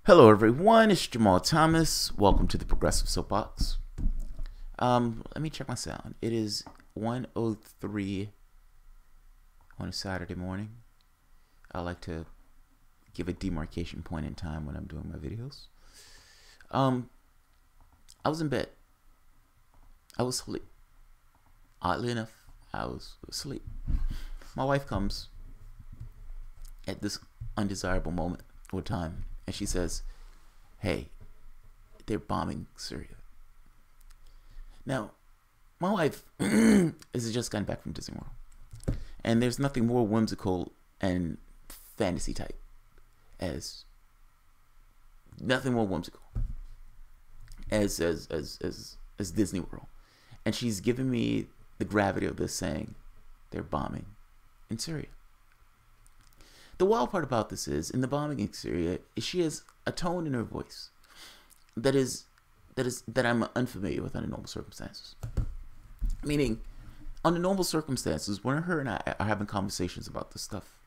Hello everyone, it's Jamal Thomas. Welcome to the Progressive Soapbox. Let me check my sound. It is 1:03 on a Saturday morning. I like to give a demarcation point in time when I'm doing my videos. I was in bed. I was asleep. Oddly enough, I was asleep. My wife comes at this undesirable moment or time, and she says, "Hey, they're bombing Syria." Now, my wife has just gotten back from Disney World, and there's nothing more whimsical and fantasy type as Disney World, and she's giving me the gravity of this, saying they're bombing in Syria. The wild part about this is, in the bombing in Syria, she has a tone in her voice that I'm unfamiliar with under normal circumstances. Meaning, under normal circumstances, when her and I are having conversations about this stuff,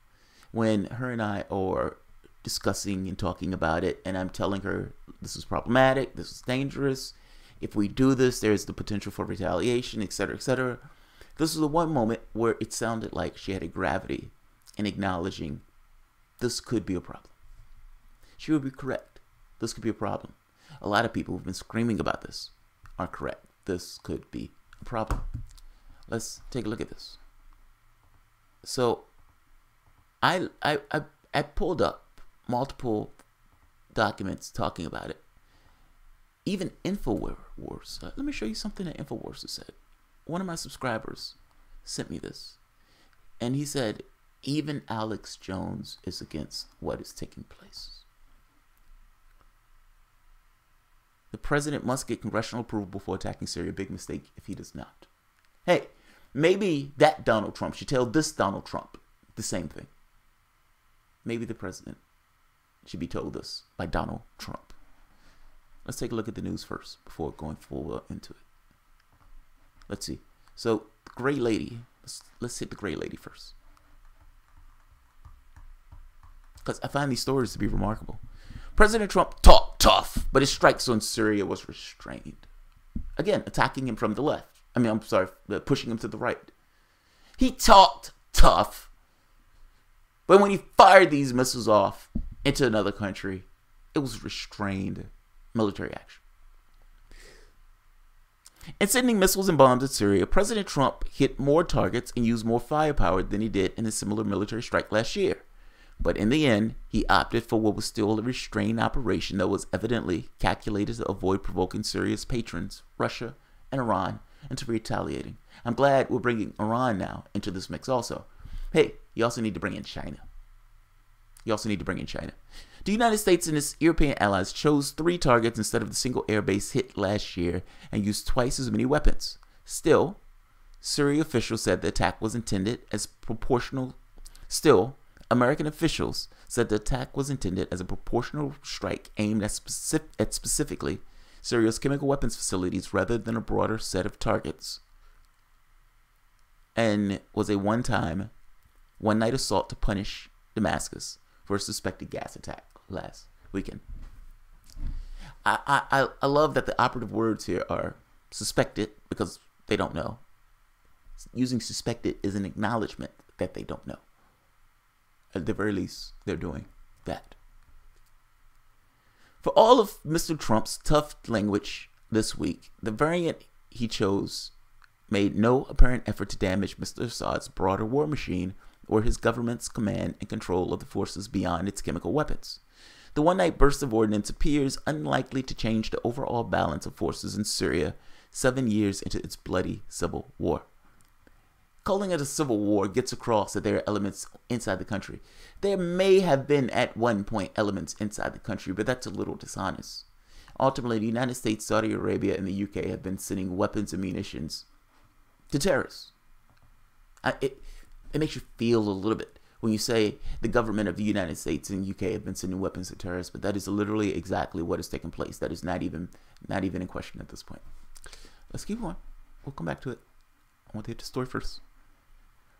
when her and I are discussing and talking about it, and I'm telling her this is problematic, this is dangerous, if we do this, there's the potential for retaliation, etc., etc. This is the one moment where it sounded like she had a gravity in acknowledging this could be a problem. She would be correct. This could be a problem. A lot of people who've been screaming about this are correct. This could be a problem. Let's take a look at this. So I pulled up multiple documents talking about it. Even InfoWars. Let me show you something that InfoWars has said. One of my subscribers sent me this, and he said, even Alex Jones is against what is taking place. The president must get congressional approval before attacking Syria. Big mistake if he does not. Hey, maybe that Donald Trump should tell this Donald Trump the same thing. Maybe the president should be told this by Donald Trump. Let's take a look at the news first before going forward into it. Let's see. So, the gray lady. Let's hit the gray lady first, because I find these stories to be remarkable. President Trump talked tough, but his strikes on Syria was restrained. Again, attacking him from the left. Pushing him to the right. He talked tough, but when he fired these missiles off into another country, it was restrained military action. In sending missiles and bombs at Syria, President Trump hit more targets and used more firepower than he did in a similar military strike last year. But in the end, he opted for what was still a restrained operation that was evidently calculated to avoid provoking Syria's patrons, Russia and Iran, into retaliating. I'm glad we're bringing Iran now into this mix also. Hey, you also need to bring in China. The United States and its European allies chose 3 targets instead of the single airbase hit last year and used twice as many weapons. Still, Syria officials said the attack was intended as proportional. American officials said the attack was intended as a proportional strike aimed at specifically Syria's chemical weapons facilities rather than a broader set of targets, and was a one-night assault to punish Damascus for a suspected gas attack last weekend. I love that the operative words here are suspected, because they don't know. Using suspected is an acknowledgement that they don't know. At the very least, they're doing that. For all of Mr. Trump's tough language this week, the variant he chose made no apparent effort to damage Mr. Assad's broader war machine or his government's command and control of the forces beyond its chemical weapons. The one-night burst of ordnance appears unlikely to change the overall balance of forces in Syria 7 years into its bloody civil war. Calling it a civil war gets across that there are elements inside the country. There may have been at one point elements inside the country, but that's a little dishonest. Ultimately, the United States, Saudi Arabia, and the UK have been sending weapons and munitions to terrorists. It makes you feel a little bit when you say the government of the United States and UK have been sending weapons to terrorists, but that is literally exactly what has taken place. That is not even in question at this point. Let's keep going. We'll come back to it. I want to hit the story first.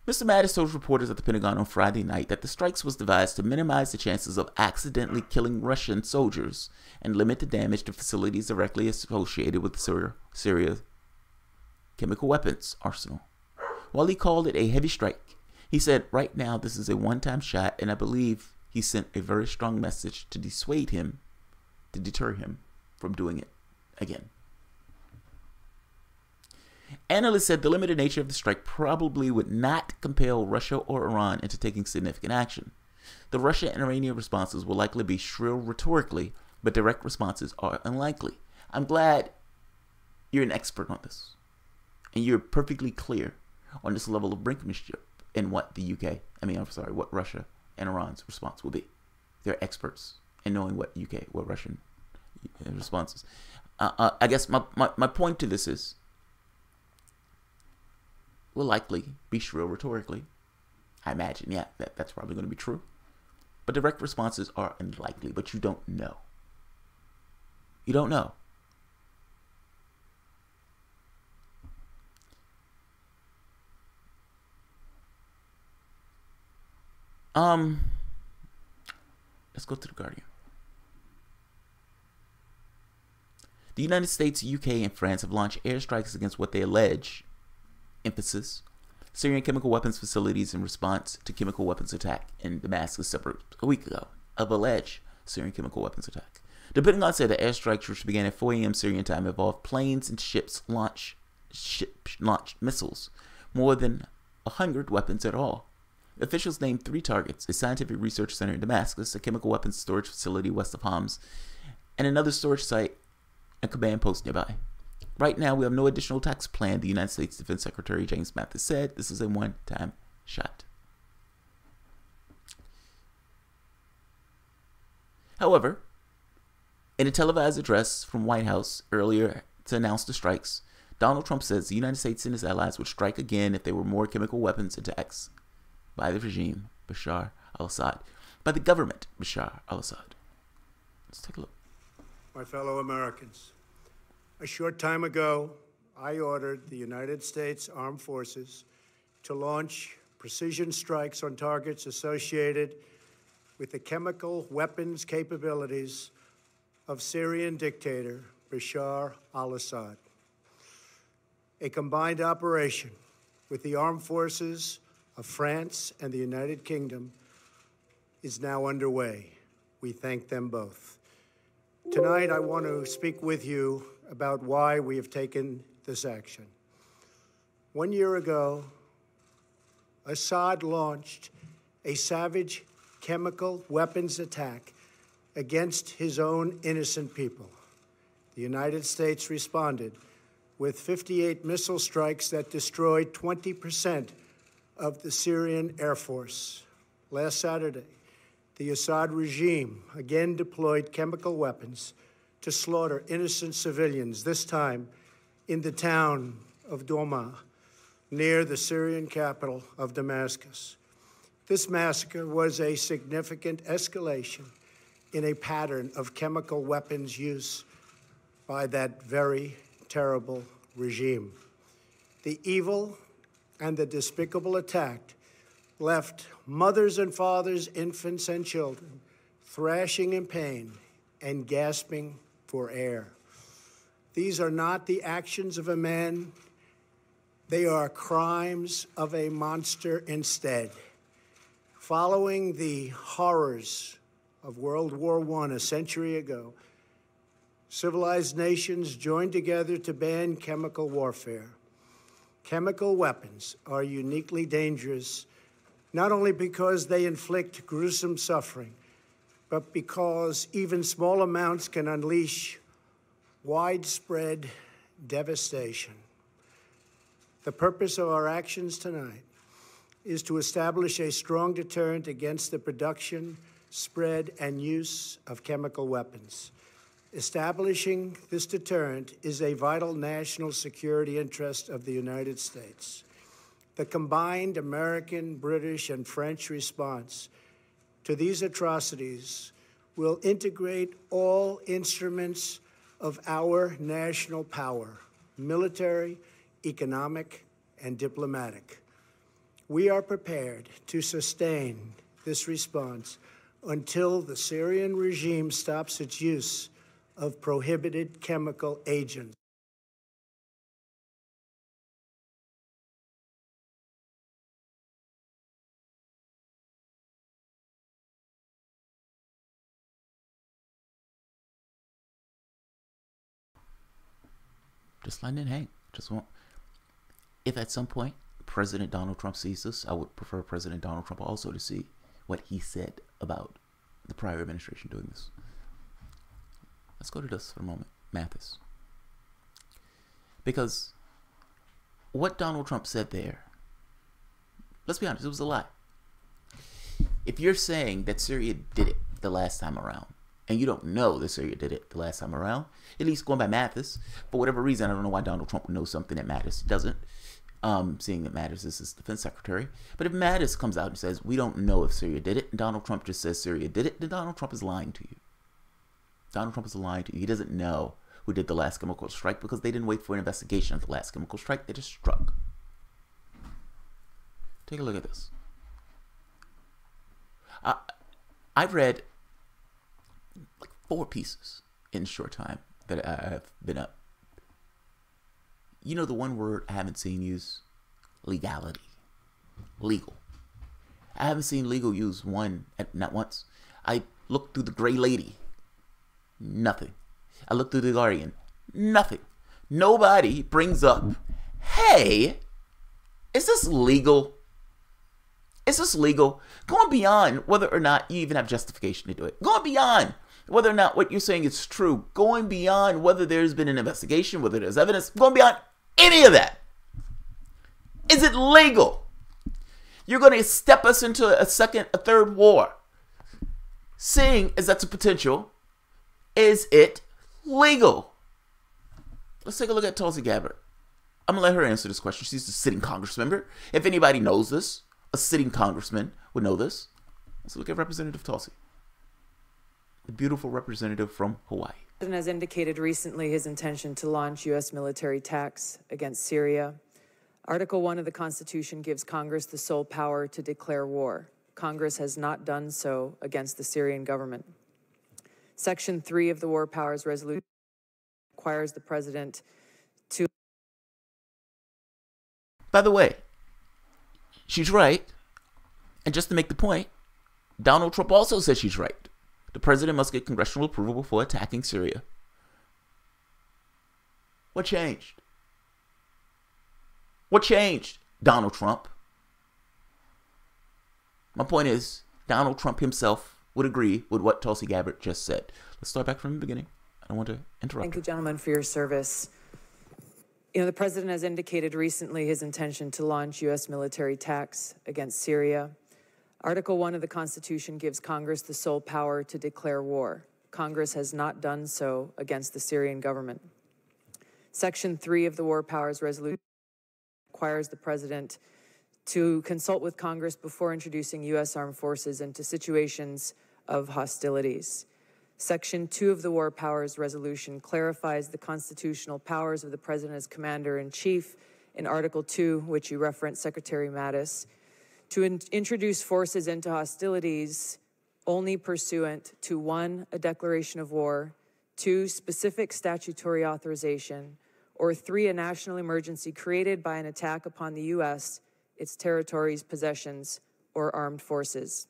Mr. Mattis told reporters at the Pentagon on Friday night that the strikes was devised to minimize the chances of accidentally killing Russian soldiers and limit the damage to facilities directly associated with the Syria chemical weapons arsenal. While he called it a heavy strike, he said, "Right now this is a one-time shot, and I believe he sent a very strong message to dissuade him, to deter him from doing it again." Analysts said the limited nature of the strike probably would not compel Russia or Iran into taking significant action. The Russian and Iranian responses will likely be shrill rhetorically, but direct responses are unlikely. I'm glad you're an expert on this, and you're perfectly clear on this level of brinkmanship and what what Russia and Iran's response will be. They're experts in knowing what Russian responses. I guess my point to this is, will likely be shrill rhetorically. I imagine, that's probably going to be true. But direct responses are unlikely, but you don't know. You don't know. Let's go to The Guardian. The United States, UK, and France have launched airstrikes against what they allege, emphasis, Syrian chemical weapons facilities in response to chemical weapons attack in Damascus a week ago of alleged Syrian chemical weapons attack. The Pentagon said the airstrikes, which began at 4 a.m. Syrian time, involved planes and ships launched missiles, more than 100 weapons at all. Officials named 3 targets: a scientific research center in Damascus, a chemical weapons storage facility west of Homs, and another storage site and command post nearby. Right now, we have no additional attacks planned, the United States Defense Secretary James Mattis said. This is a one-time shot. However, in a televised address from White House earlier to announce the strikes, Donald Trump says the United States and his allies would strike again if there were more chemical weapons attacks by the regime, Bashar al-Assad, by the government, Bashar al-Assad. Let's take a look. My fellow Americans, a short time ago, I ordered the United States Armed Forces to launch precision strikes on targets associated with the chemical weapons capabilities of Syrian dictator Bashar al-Assad. A combined operation with the armed forces of France and the United Kingdom is now underway. We thank them both. Tonight, I want to speak with you about why we have taken this action. 1 year ago, Assad launched a savage chemical weapons attack against his own innocent people. The United States responded with 58 missile strikes that destroyed 20% of the Syrian Air Force. Last Saturday, the Assad regime again deployed chemical weapons to slaughter innocent civilians, this time in the town of Douma, near the Syrian capital of Damascus. This massacre was a significant escalation in a pattern of chemical weapons use by that very terrible regime. The evil and the despicable attack left mothers and fathers, infants and children thrashing in pain and gasping for air. These are not the actions of a man. They are crimes of a monster instead. Following the horrors of World War I a century ago, civilized nations joined together to ban chemical warfare. Chemical weapons are uniquely dangerous, not only because they inflict gruesome suffering, but because even small amounts can unleash widespread devastation. The purpose of our actions tonight is to establish a strong deterrent against the production, spread, and use of chemical weapons. Establishing this deterrent is a vital national security interest of the United States. The combined American, British, and French response to these atrocities will integrate all instruments of our national power, military, economic, and diplomatic. We are prepared to sustain this response until the Syrian regime stops its use of prohibited chemical agents. Just letting it hang. If at some point President Donald Trump sees this, I would prefer President Donald Trump also to see what he said about the prior administration doing this. Let's go to this for a moment. Mathis. Because what Donald Trump said there, let's be honest, it was a lie. If you're saying that Syria did it the last time around, and you don't know that Syria did it the last time around, at least going by Mathis, for whatever reason, I don't know why Donald Trump would know something that Mattis doesn't, seeing that Mattis is his defense secretary. But if Mattis comes out and says, we don't know if Syria did it, and Donald Trump just says Syria did it, then Donald Trump is lying to you. Donald Trump is lying to you. He doesn't know who did the last chemical strike because they didn't wait for an investigation of the last chemical strike. They just struck. Take a look at this. I've read like 4 pieces in a short time that I've been up. You know the one word I haven't seen used? Legality. Legal. I haven't seen legal used not once. I looked through the Gray Lady. Nothing. I looked through the Guardian. Nothing. Nobody brings up, hey, is this legal? Is this legal? Going beyond whether or not you even have justification to do it. Going beyond whether or not what you're saying is true. Going beyond whether there's been an investigation, whether there's evidence. Going beyond any of that. Is it legal? You're going to step us into a third war. Seeing as that's a potential, is it legal? Let's take a look at Tulsi Gabbard. I'm going to let her answer this question. She's a sitting Congress member. If anybody knows this, a sitting congressman would know this. Let's look at Representative Tulsi, the beautiful representative from Hawaii. The President has indicated recently his intention to launch U.S. military attacks against Syria. Article 1 of the Constitution gives Congress the sole power to declare war. Congress has not done so against the Syrian government. Section 3 of the War Powers Resolution requires the President to... By the way, she's right. And just to make the point, Donald Trump also says she's right. The president must get congressional approval before attacking Syria. What changed? What changed, Donald Trump? My point is, Donald Trump himself would agree with what Tulsi Gabbard just said. Let's start back from the beginning. I don't want to interrupt. Thank you, gentlemen, for your service. The President has indicated recently his intention to launch U.S. military attacks against Syria. Article 1 of the Constitution gives Congress the sole power to declare war. Congress has not done so against the Syrian government. Section 3 of the War Powers Resolution requires the President to consult with Congress before introducing U.S. armed forces into situations of hostilities. Section 2 of the War Powers Resolution clarifies the constitutional powers of the President as Commander-in-Chief in Article 2, which you referenced, Secretary Mattis, to introduce forces into hostilities only pursuant to 1, a declaration of war, 2, specific statutory authorization, or 3, a national emergency created by an attack upon the U.S., its territories, possessions, or armed forces.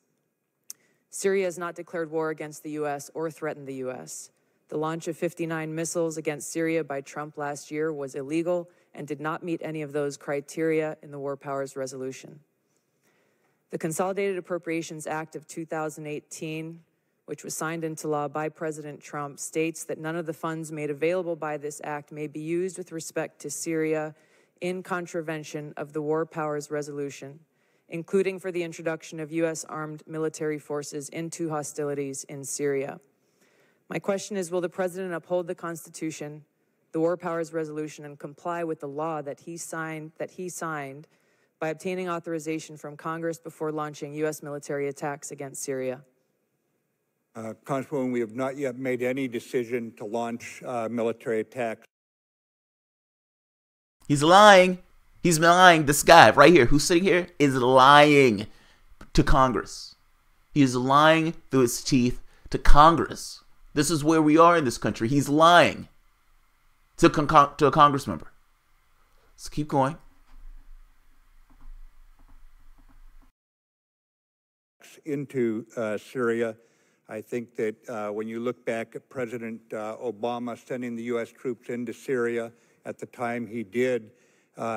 Syria has not declared war against the U.S. or threatened the U.S. The launch of 59 missiles against Syria by Trump last year was illegal and did not meet any of those criteria in the War Powers Resolution. The Consolidated Appropriations Act of 2018, which was signed into law by President Trump, states that none of the funds made available by this act may be used with respect to Syria in contravention of the War Powers Resolution, including for the introduction of U.S. armed military forces into hostilities in Syria. My question is, will the President uphold the Constitution, the War Powers Resolution, and comply with the law that he signed by obtaining authorization from Congress before launching U.S. military attacks against Syria? Congresswoman, we have not yet made any decision to launch military attacks. He's lying. He's lying. This guy right here who's sitting here is lying to Congress. He is lying through his teeth to Congress. This is where we are in this country. He's lying to a Congress member. Let's keep going. Into Syria. I think that when you look back at President Obama sending the U.S. troops into Syria at the time he did,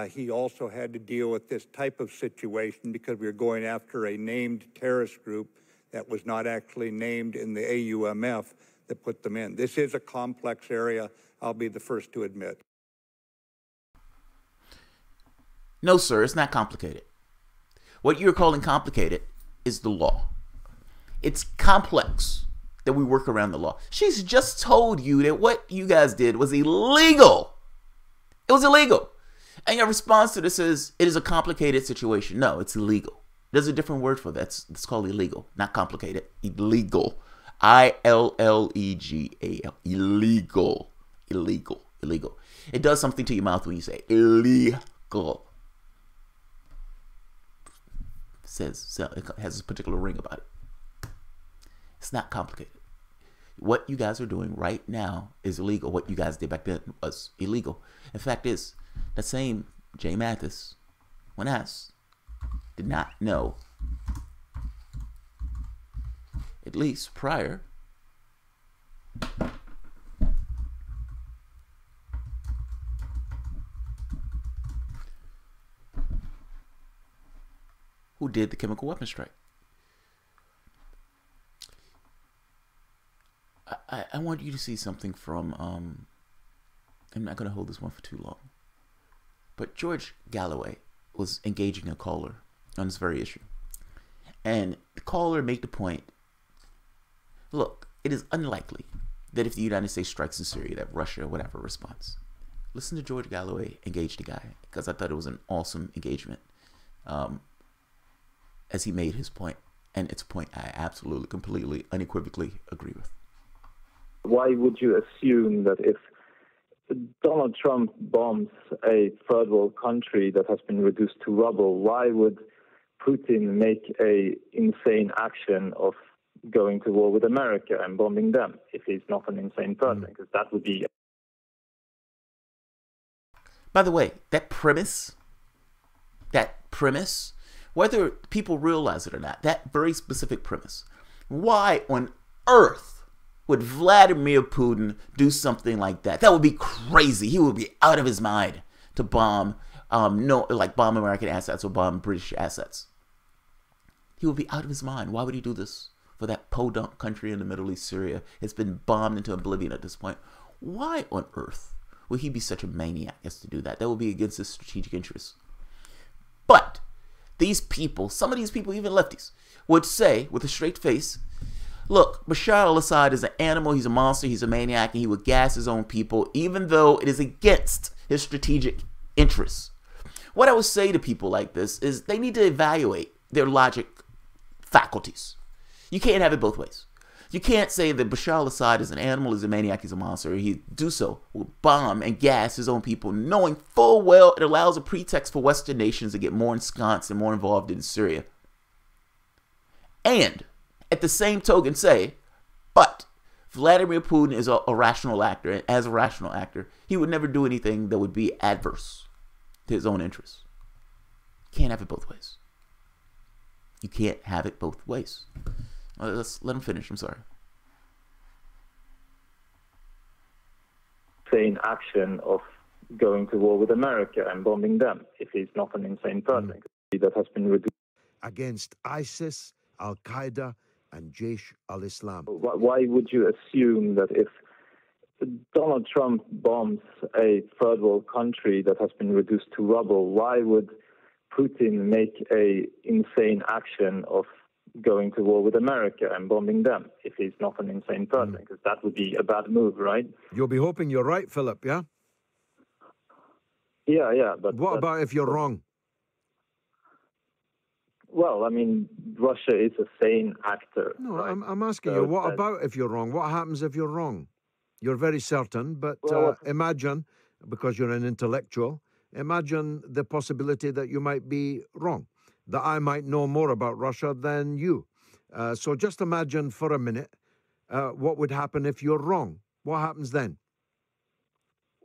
he also had to deal with this type of situation because we were going after a named terrorist group that was not actually named in the AUMF that put them in. This is a complex area, I'll be the first to admit. No, sir, it's not complicated. What you're calling complicated is the law. It's complex that we work around the law. She's just told you that what you guys did was illegal. It was illegal. And your response to this is, it is a complicated situation. No, it's illegal. There's a different word for that. It's called illegal, not complicated. Illegal. ILLEGAL. Illegal. Illegal. Illegal. It does something to your mouth when you say illegal. It has a particular ring about it. It's not complicated. What you guys are doing right now is illegal. What you guys did back then was illegal. In fact, is that same Jay Mathis, when asked, did not know, at least prior, who did the chemical weapon strike. I want you to see something from, I'm not going to hold this one for too long, but George Galloway was engaging a caller on this very issue. And the caller made the point, look, it is unlikely that if the United States strikes in Syria that Russia or whatever responds. Listen to George Galloway engage the guy, because I thought it was an awesome engagement as he made his point. And it's a point I absolutely, completely, unequivocally agree with. Why would you assume that if Donald Trump bombs a third world country that has been reduced to rubble, why would Putin make a insane action of going to war with America and bombing them if he's not an insane person? Because that would be... By the way, that premise, whether people realize it or not, that very specific premise, why on earth would Vladimir Putin do something like that? That would be crazy. He would be out of his mind to bomb, bomb American assets or bomb British assets. He would be out of his mind. Why would he do this for that podunk country in the Middle East, Syria? It's been bombed into oblivion at this point. Why on earth would he be such a maniac as to do that? That would be against his strategic interests. But these people, some of these people, even lefties, would say with a straight face, look, Bashar al-Assad is an animal, he's a monster, he's a maniac, and he would gas his own people, even though it is against his strategic interests. What I would say to people like this is they need to evaluate their logic faculties. You can't have it both ways. You can't say that Bashar al-Assad is an animal, he's a maniac, he's a monster, or he do so will bomb and gas his own people, knowing full well it allows a pretext for Western nations to get more ensconced and more involved in Syria. And at the same token say, but Vladimir Putin is a rational actor, and as a rational actor, he would never do anything that would be adverse to his own interests. Can't have it both ways. You can't have it both ways. Let's let him finish. I'm sorry. Insane action of going to war with America and bombing them if he's not an insane person. That has been reduced against ISIS, Al-Qaeda, and Jaish al-Islam. Why would you assume that if Donald Trump bombs a third world country that has been reduced to rubble, why would Putin make a insane action of going to war with America and bombing them if he's not an insane person? Because that would be a bad move, right? You'll be hoping you're right, Philip, yeah? Yeah, but... What about if you're wrong? Well, I mean, Russia is a sane actor. No, right? I'm asking you, what about if you're wrong? What happens if you're wrong? You're very certain, but well, imagine, because you're an intellectual, Imagine the possibility that you might be wrong, that I might know more about Russia than you. So just imagine for a minute what would happen if you're wrong. What happens then?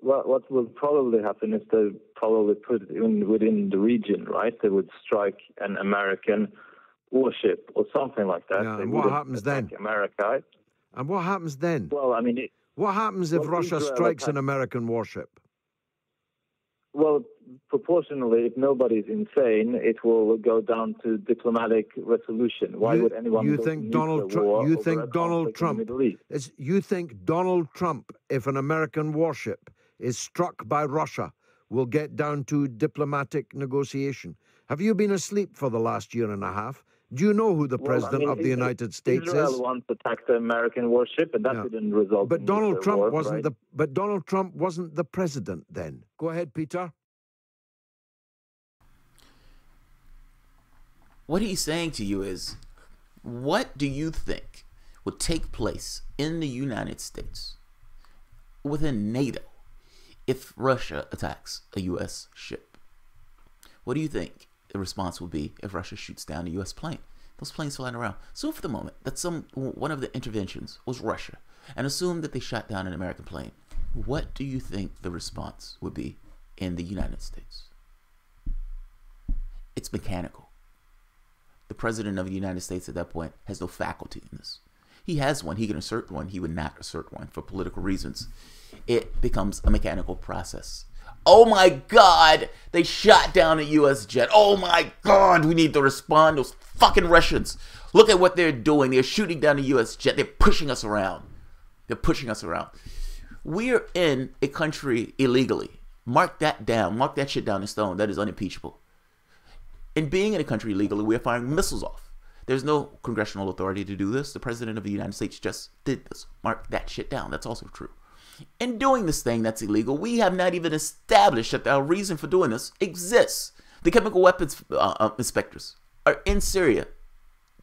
Well, what will probably happen is they probably put it within the region, right? They would strike an American warship or something like that. Yeah, they and what happens then? America. And what happens then? Well, I mean... what happens if Russia Israel strikes an American warship? Well, proportionally, if nobody's insane, it will go down to diplomatic resolution. Why would anyone you go think to Donald nuclear war you over think a Donald conflict Trump in the Middle East? you think Donald Trump, if an American warship is struck by Russia, will get down to diplomatic negotiation? Have you been asleep for the last year and a half? Do you know who the president of the United States Israel is? once attacked the American warship, and that didn't result but in Donald nuclear Trump war, wasn't right? But Donald Trump wasn't the president then. Go ahead, Peter. What he's saying to you is, what do you think would take place in the United States within NATO if Russia attacks a U.S. ship? What do you think the response would be if Russia shoots down a U.S. plane? Those planes flying around. So for the moment that one of the interventions was Russia, and assume that they shot down an American plane, what do you think the response would be in the United States? It's mechanical. The president of the United States at that point has no faculty in this. He has one. He can assert one. He would not assert one for political reasons. It becomes a mechanical process. Oh my God, they shot down a U.S. jet. Oh my God, we need to respond. Those fucking Russians. Look at what they're doing. They're shooting down a U.S. jet. They're pushing us around. They're pushing us around. We're in a country illegally. Mark that down. Mark that shit down in stone. That is unimpeachable. In being in a country illegally, we're firing missiles off. There's no congressional authority to do this. The president of the United States just did this. Mark that shit down. That's also true. In doing this thing that's illegal, we have not even established that our reason for doing this exists. The chemical weapons inspectors are in Syria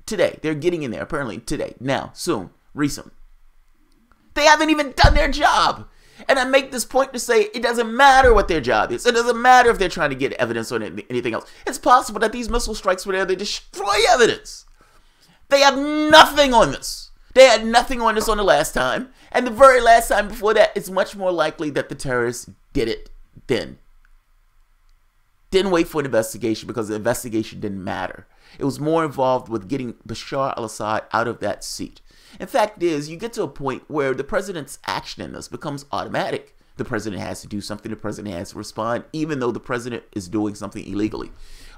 today. They're getting in there apparently today, now, soon, recently. They haven't even done their job. And I make this point to say it doesn't matter what their job is. It doesn't matter if they're trying to get evidence on anything else. It's possible that these missile strikes were there, they destroy evidence. They have nothing on this. They had nothing on this on the last time. And the very last time before that, it's much more likely that the terrorists did it then. Didn't wait for an investigation because the investigation didn't matter. It was more involved with getting Bashar al-Assad out of that seat. In fact is, you get to a point where the president's action in this becomes automatic. The president has to do something. The president has to respond, even though the president is doing something illegally.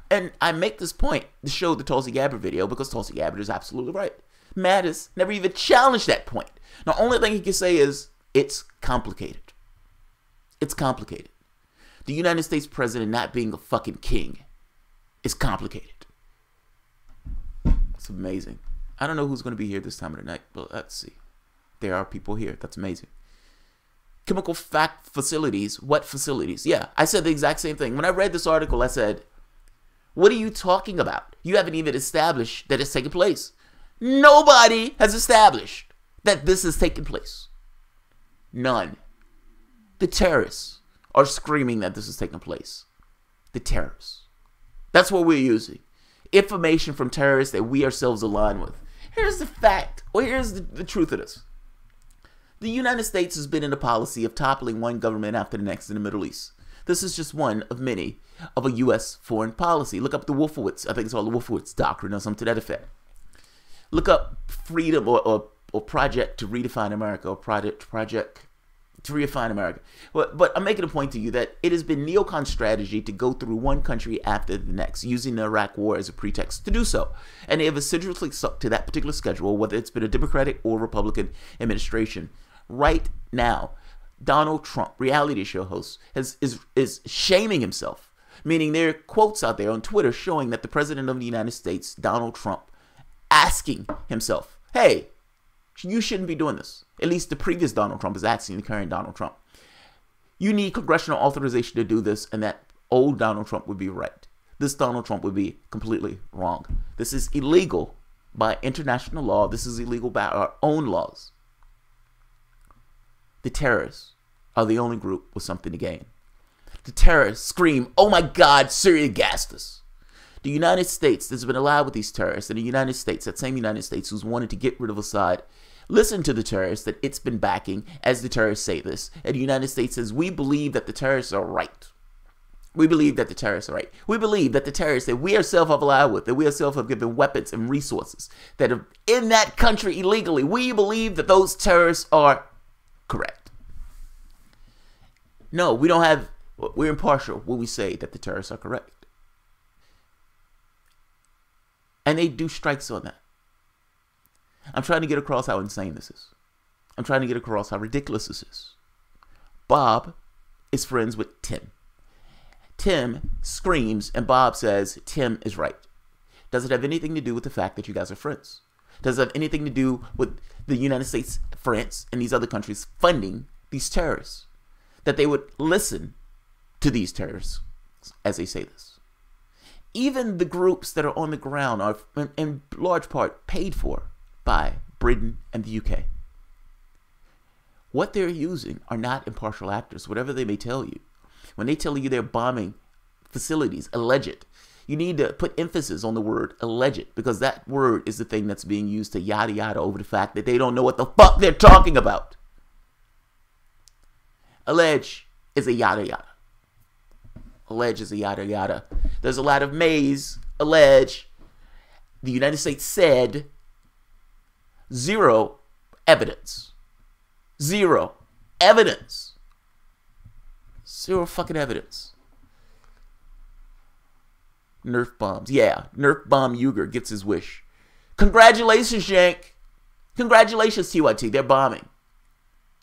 And I make this point to show the Tulsi Gabbard video because Tulsi Gabbard is absolutely right. Mattis never even challenged that point. The only thing he can say is, it's complicated. It's complicated. The United States president not being a fucking king is complicated. It's amazing. I don't know who's going to be here this time of the night, but let's see. There are people here. That's amazing. Chemical facilities. What facilities? Yeah, I said the exact same thing. When I read this article, I said, what are you talking about? You haven't even established that it's taking place. Nobody has established that this is taking place. None. The terrorists are screaming that this is taking place. The terrorists. That's what we're using. Information from terrorists that we ourselves align with. Here's the fact, or here's the truth of this. The United States has been in a policy of toppling one government after the next in the Middle East. This is just one of many of a U.S. foreign policy. Look up the Wolfowitz. I think it's called the Wolfowitz Doctrine or something to that effect. Look up Freedom or Project to Redefine America or Project to Redefine America. But I'm making a point to you that it has been neocon strategy to go through one country after the next, using the Iraq War as a pretext to do so. And they have assiduously stuck to that particular schedule, whether it's been a Democratic or Republican administration. Right now, Donald Trump, reality show host, is shaming himself, meaning there are quotes out there on Twitter showing that the president of the United States, Donald Trump, asking himself, hey, you shouldn't be doing this. At least the previous Donald Trump is asking the current Donald Trump. You need congressional authorization to do this, and that old Donald Trump would be right. This Donald Trump would be completely wrong. This is illegal by international law. This is illegal by our own laws. The terrorists are the only group with something to gain. the terrorists scream, "Oh my God, Syria gassed us." The United States has been allied with these terrorists, and the United States, that same United States who's wanted to get rid of Assad, listen to the terrorists that it's been backing as the terrorists say this. And the United States says, we believe that the terrorists are right. We believe that the terrorists are right. We believe that the terrorists that we ourselves have allied with, that we ourselves have given weapons and resources that are in that country illegally, we believe that those terrorists are correct. No, we're impartial when we say that the terrorists are correct. And they do strikes on that. I'm trying to get across how insane this is. I'm trying to get across how ridiculous this is. Bob is friends with Tim. Tim screams and Bob says Tim is right. Does it have anything to do with the fact that you guys are friends? Does it have anything to do with the United States, France, and these other countries funding these terrorists? That they would listen to these terrorists as they say this. Even the groups that are on the ground are in large part paid for by Britain and the UK. What they're using are not impartial actors, whatever they may tell you. When they tell you they're bombing facilities, alleged, you need to put emphasis on the word alleged, because that word is the thing that's being used to yada yada over the fact that they don't know what the fuck they're talking about. Allege is a yada yada. Allege is a yada yada. There's a lot of maze. Allege. The United States said. Zero evidence. Zero evidence. Zero fucking evidence. Nerf bombs. Yeah, Nerf bomb Uyghur gets his wish. Congratulations, Yank. Congratulations, TYT. They're bombing.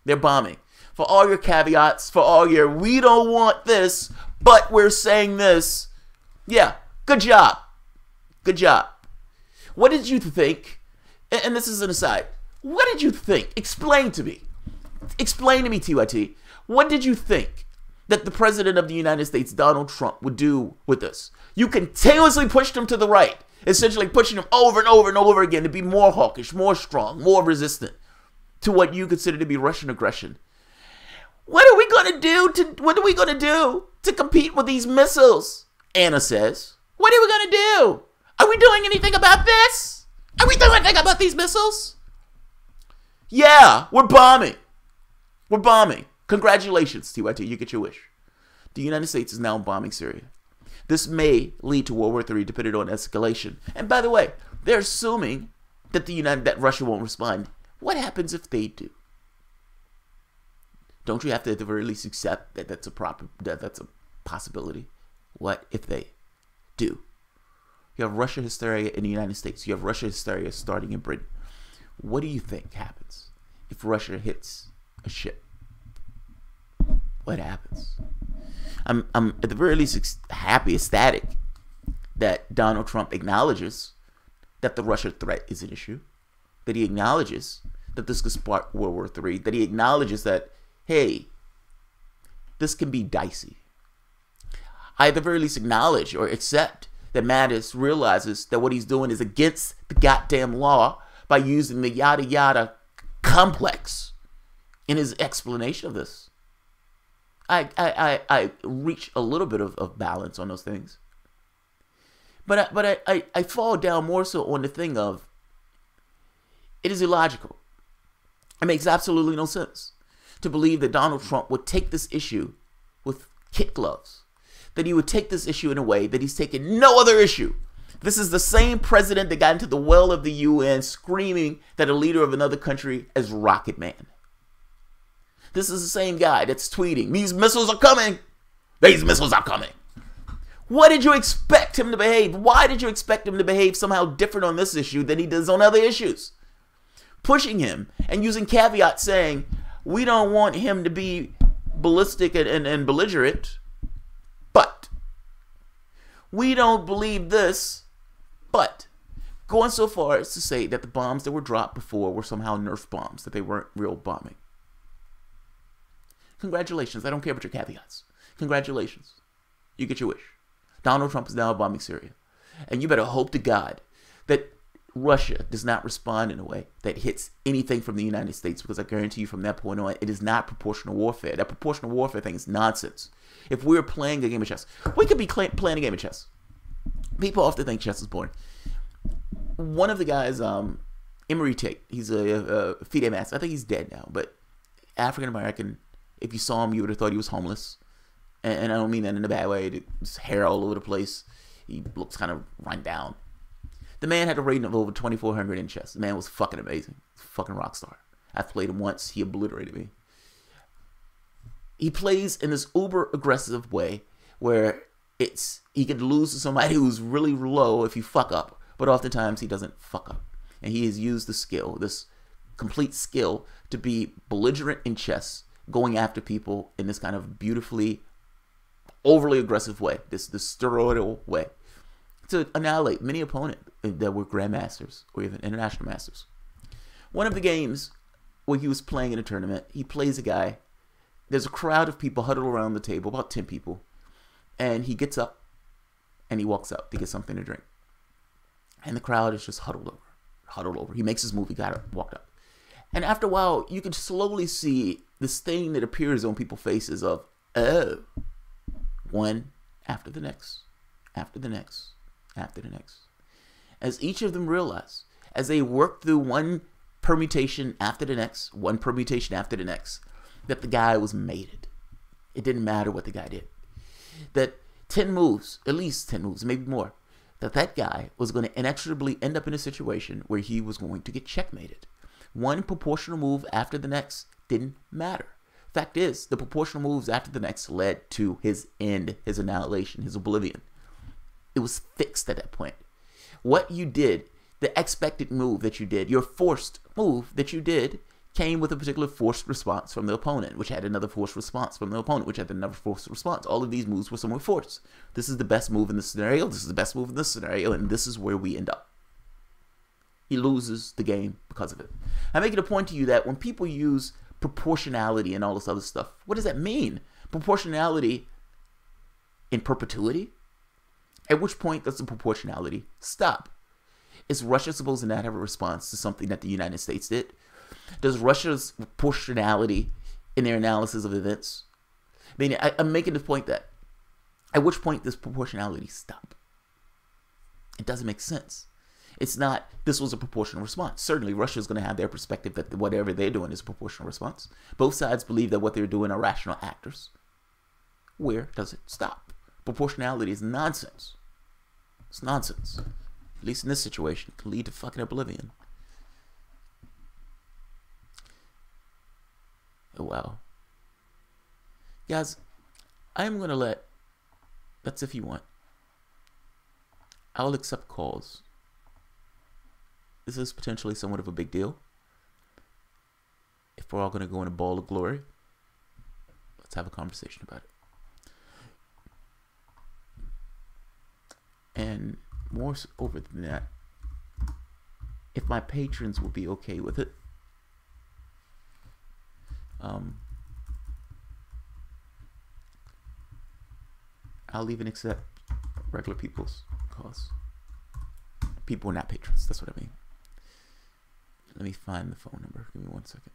They're bombing. For all your caveats, for all your, we don't want this, but we're saying this. Yeah, good job. Good job. What did you think? And this is an aside. What did you think? Explain to me. Explain to me, TYT. What did you think that the President of the United States, Donald Trump, would do with this? You continuously pushed him to the right, essentially pushing him over and over and over again to be more hawkish, more strong, more resistant to what you consider to be Russian aggression. What are we going to do to compete with these missiles? Anna says. What are we going to do? Are we doing anything about this? Are we doing anything about these missiles? Yeah, we're bombing. We're bombing. Congratulations, TYT, you get your wish. The United States is now bombing Syria. This may lead to World War III, depending on escalation. And by the way, they're assuming that that Russia won't respond. What happens if they do? Don't you have to at the very least accept that that's a possibility? What if they do? You have Russia hysteria in the United States. You have Russia hysteria starting in Britain. What do you think happens if Russia hits a ship? What happens? I'm at the very least happy, ecstatic that Donald Trump acknowledges that the Russia threat is an issue, that he acknowledges that this could spark World War III, that he acknowledges that, hey, this can be dicey. I at the very least acknowledge or accept that Mattis realizes that what he's doing is against the goddamn law by using the yada yada complex in his explanation of this. I reach a little bit of balance on those things. But I fall down more so on the thing of it is illogical. It makes absolutely no sense to believe that Donald Trump would take this issue with kid gloves, that he would take this issue in a way that he's taken no other issue. This is the same president that got into the well of the UN screaming that a leader of another country is Rocket Man. This is the same guy that's tweeting, these missiles are coming. These missiles are coming. What did you expect him to behave? Why did you expect him to behave somehow different on this issue than he does on other issues? Pushing him and using caveats saying, we don't want him to be ballistic and belligerent, but we don't believe this, but going so far as to say that the bombs that were dropped before were somehow Nerf bombs, that they weren't real bombing. Congratulations. I don't care about your caveats. Congratulations. You get your wish. Donald Trump is now bombing Syria. And you better hope to God that Russia does not respond in a way that hits anything from the United States, because I guarantee you from that point on, it is not proportional warfare. That proportional warfare thing is nonsense. If we were playing a game of chess, we could be playing a game of chess. People often think chess is boring. One of the guys, Emery Tate, he's a FIDE master. I think he's dead now, but African American. If you saw him, you would have thought he was homeless. And I don't mean that in a bad way. His hair all over the place. He looks kind of run down. The man had a rating of over 2,400 in chess. The man was fucking amazing. Fucking rock star. I played him once. He obliterated me. He plays in this uber aggressive way where he could lose to somebody who's really low if you fuck up. But oftentimes he doesn't fuck up. And he has used the skill, this complete skill, to be belligerent in chess, going after people in this kind of beautifully, overly aggressive way, this steroidal way, to annihilate many opponents that were grandmasters or even international masters. One of the games where he was playing in a tournament, he plays a guy. There's a crowd of people huddled around the table, about 10 people, and he gets up and he walks out to get something to drink. And the crowd is just huddled over. He makes his move, he got up, walked up. And after a while, you can slowly see this thing that appears on people's faces of, oh, one after the next, after the next, after the next. As each of them realize, as they work through one permutation after the next, one permutation after the next, that the guy was mated. It didn't matter what the guy did. That 10 moves, at least 10 moves, maybe more, that guy was going to inexorably end up in a situation where he was going to get checkmated. One proportional move after the next didn't matter. Fact is, the proportional moves after the next led to his end, his annihilation, his oblivion. It was fixed at that point. What you did, the expected move that you did, your forced move that you did, came with a particular forced response from the opponent, which had another forced response from the opponent, which had another forced response. All of these moves were somewhat forced. This is the best move in this scenario, this is the best move in this scenario, and this is where we end up. He loses the game because of it. I'm making a point to you that when people use proportionality and all this other stuff, what does that mean? Proportionality in perpetuity? At which point does the proportionality stop? Is Russia supposed to not have a response to something that the United States did? Does Russia's proportionality in their analysis of events? I mean, I'm making the point that at which point does proportionality stop? It doesn't make sense. It's not, this was a proportional response. Certainly, Russia is going to have their perspective that whatever they're doing is a proportional response. Both sides believe that what they're doing are rational actors. Where does it stop? Proportionality is nonsense. It's nonsense. At least in this situation, it can lead to fucking oblivion. Oh, wow. Guys, I'm going to that's if you want. I'll accept calls. This is potentially somewhat of a big deal. If we're all going to go in a ball of glory, let's have a conversation about it. And more over than that, if my patrons will be okay with it, I'll even accept regular people's calls. People who are not patrons, that's what I mean. Let me find the phone number. Give me 1 second.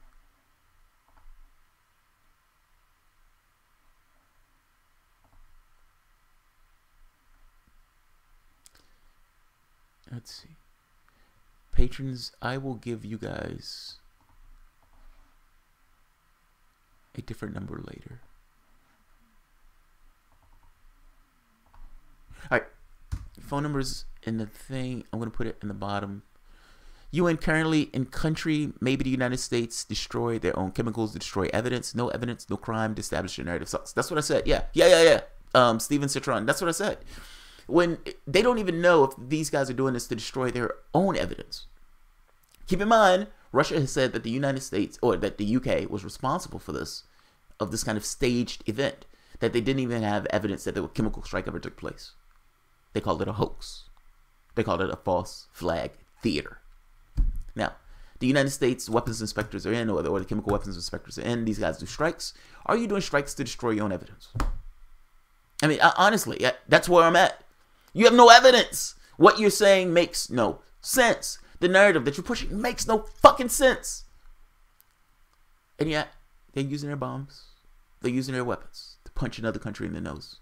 Let's see. Patrons, I will give you guys a different number later. Alright. Phone numbers in the thing. I'm going to put it in the bottom. UN currently in country, maybe the United States, destroy their own chemicals to destroy evidence. No evidence, no crime to establish a narrative. So that's what I said. Yeah. Steven Citron. That's what I said. When they don't even know if these guys are doing this to destroy their own evidence. Keep in mind, Russia has said that the United States or that the UK was responsible for this, of this kind of staged event, that they didn't even have evidence that the chemical strike ever took place. They called it a hoax. They called it a false flag theater. Now, the United States weapons inspectors are in, or the chemical weapons inspectors are in. These guys do strikes. Are you doing strikes to destroy your own evidence? I mean, honestly, that's where I'm at. You have no evidence. What you're saying makes no sense. The narrative that you're pushing makes no fucking sense. And yet, they're using their bombs. They're using their weapons to punch another country in the nose.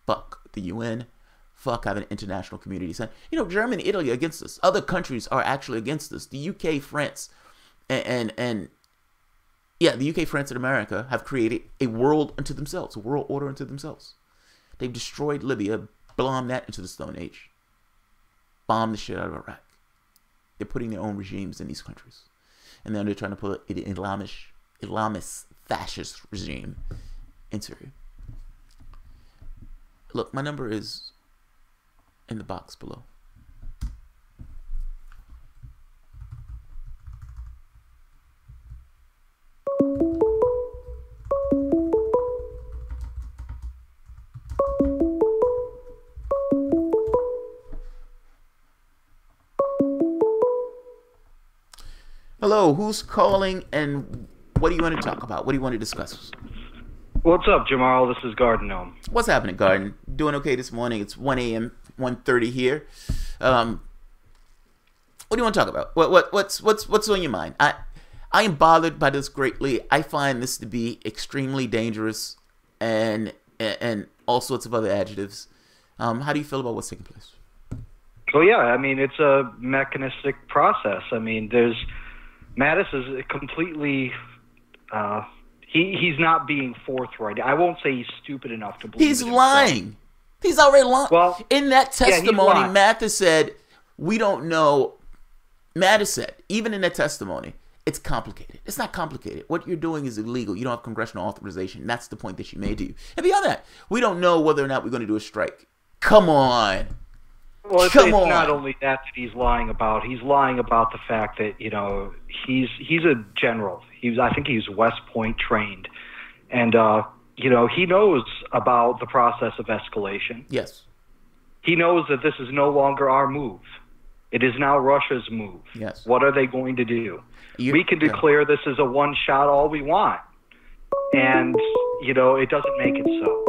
Fuck the UN. Fuck having an international community. You know, Germany, Italy are against us. Other countries are actually against us. The UK, France, the UK, France, and America have created a world unto themselves, a world order unto themselves. They've destroyed Libya, bombed that into the Stone Age, bombed the shit out of Iraq. They're putting their own regimes in these countries. And then they're trying to put an Islamist fascist regime in Syria. Look, my number is in the box below. Hello, who's calling and what do you want to talk about? What do you want to discuss? What's up, Jamal? This is Garden Gnome. What's happening, Garden? Doing okay this morning. It's 1 a.m., 1:30 here. What do you want to talk about? What's on your mind? I am bothered by this greatly. I find this to be extremely dangerous and all sorts of other adjectives. How do you feel about what's taking place? Well, yeah, I mean, it's a mechanistic process. I mean, Mattis is completely, he's not being forthright. I won't say he's stupid enough to believe he's lying. He's already lying. Well, in that testimony, Mattis said, we don't know. Mattis said, even in that testimony, it's complicated. It's not complicated. What you're doing is illegal. You don't have congressional authorization. That's the point that she made to you. And beyond that, we don't know whether or not we're going to do a strike. Come on. Well, it's not only that he's lying about. He's lying about the fact that, you know, he's a general. I think he's West Point trained. And, you know, he knows about the process of escalation. Yes. He knows that this is no longer our move. It is now Russia's move. Yes. What are they going to do? We can declare this as a one-shot all we want. And, you know, it doesn't make it so.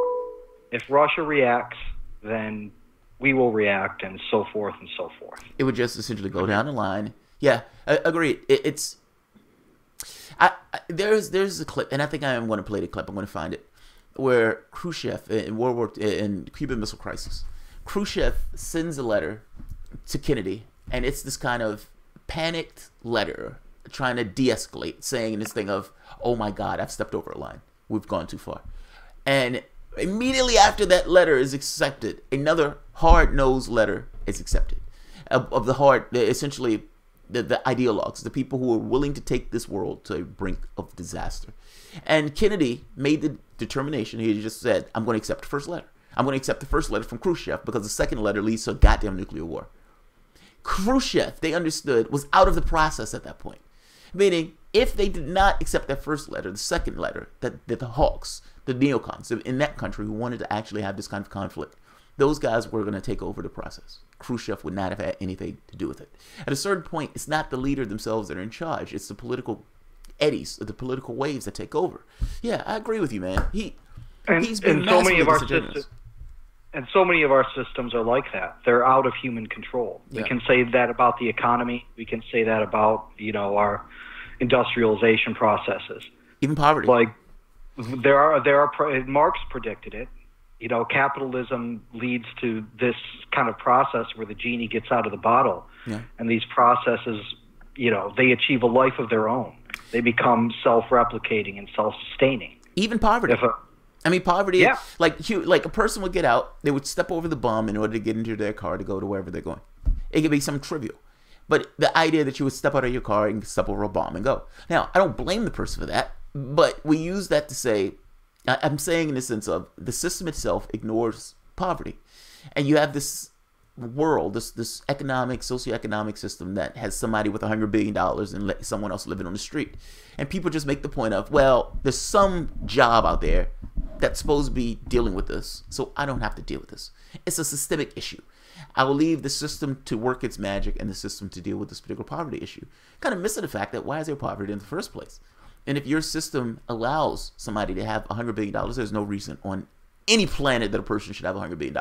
If Russia reacts, then we will react, and so forth and so forth. It would just essentially go down the line. Yeah, agreed. There's a clip, and I think I am going to play the clip. I'm going to find it, where Khrushchev in Cuban Missile Crisis, Khrushchev sends a letter to Kennedy, and it's this kind of panicked letter trying to de-escalate, saying this thing of, "Oh my God, I've stepped over a line. We've gone too far," and immediately after that letter is accepted, another hard-nosed letter is accepted of essentially the ideologues, the people who are willing to take this world to a brink of disaster. And Kennedy made the determination. He just said, I'm going to accept the first letter. I'm going to accept the first letter from Khrushchev because the second letter leads to a goddamn nuclear war. Khrushchev, they understood, was out of the process at that point. Meaning, if they did not accept that first letter, the second letter, that the hawks, the neocons in that country who wanted to actually have this kind of conflict, those guys were going to take over the process. Khrushchev would not have had anything to do with it. At a certain point, it's not the leader themselves that are in charge. It's the political eddies, the political waves that take over. Yeah, I agree with you, man. He's been so many of our systems, and so many of our systems are like that. They're out of human control. Yeah. We can say that about the economy. We can say that about, you know, our industrialization processes. Even poverty. Like Marx predicted it. You know, capitalism leads to this kind of process where the genie gets out of the bottle. Yeah. And these processes, you know, they achieve a life of their own. They become self-replicating and self-sustaining. Even poverty. Poverty, yeah. like a person would get out, they would step over the bomb in order to get into their car to go to wherever they're going. It could be something trivial. But the idea that you would step out of your car and step over a bomb and go. Now, I don't blame the person for that, but we use that to say, I'm saying in the sense of the system itself ignores poverty. And you have this world, this economic, socioeconomic system that has somebody with $100 billion and someone else living on the street. And people just make the point of, well, there's some job out there that's supposed to be dealing with this, so I don't have to deal with this. It's a systemic issue. I will leave the system to work its magic and the system to deal with this particular poverty issue. Kind of missing the fact that why is there poverty in the first place? And if your system allows somebody to have $100 billion, there's no reason on any planet that a person should have $100 billion.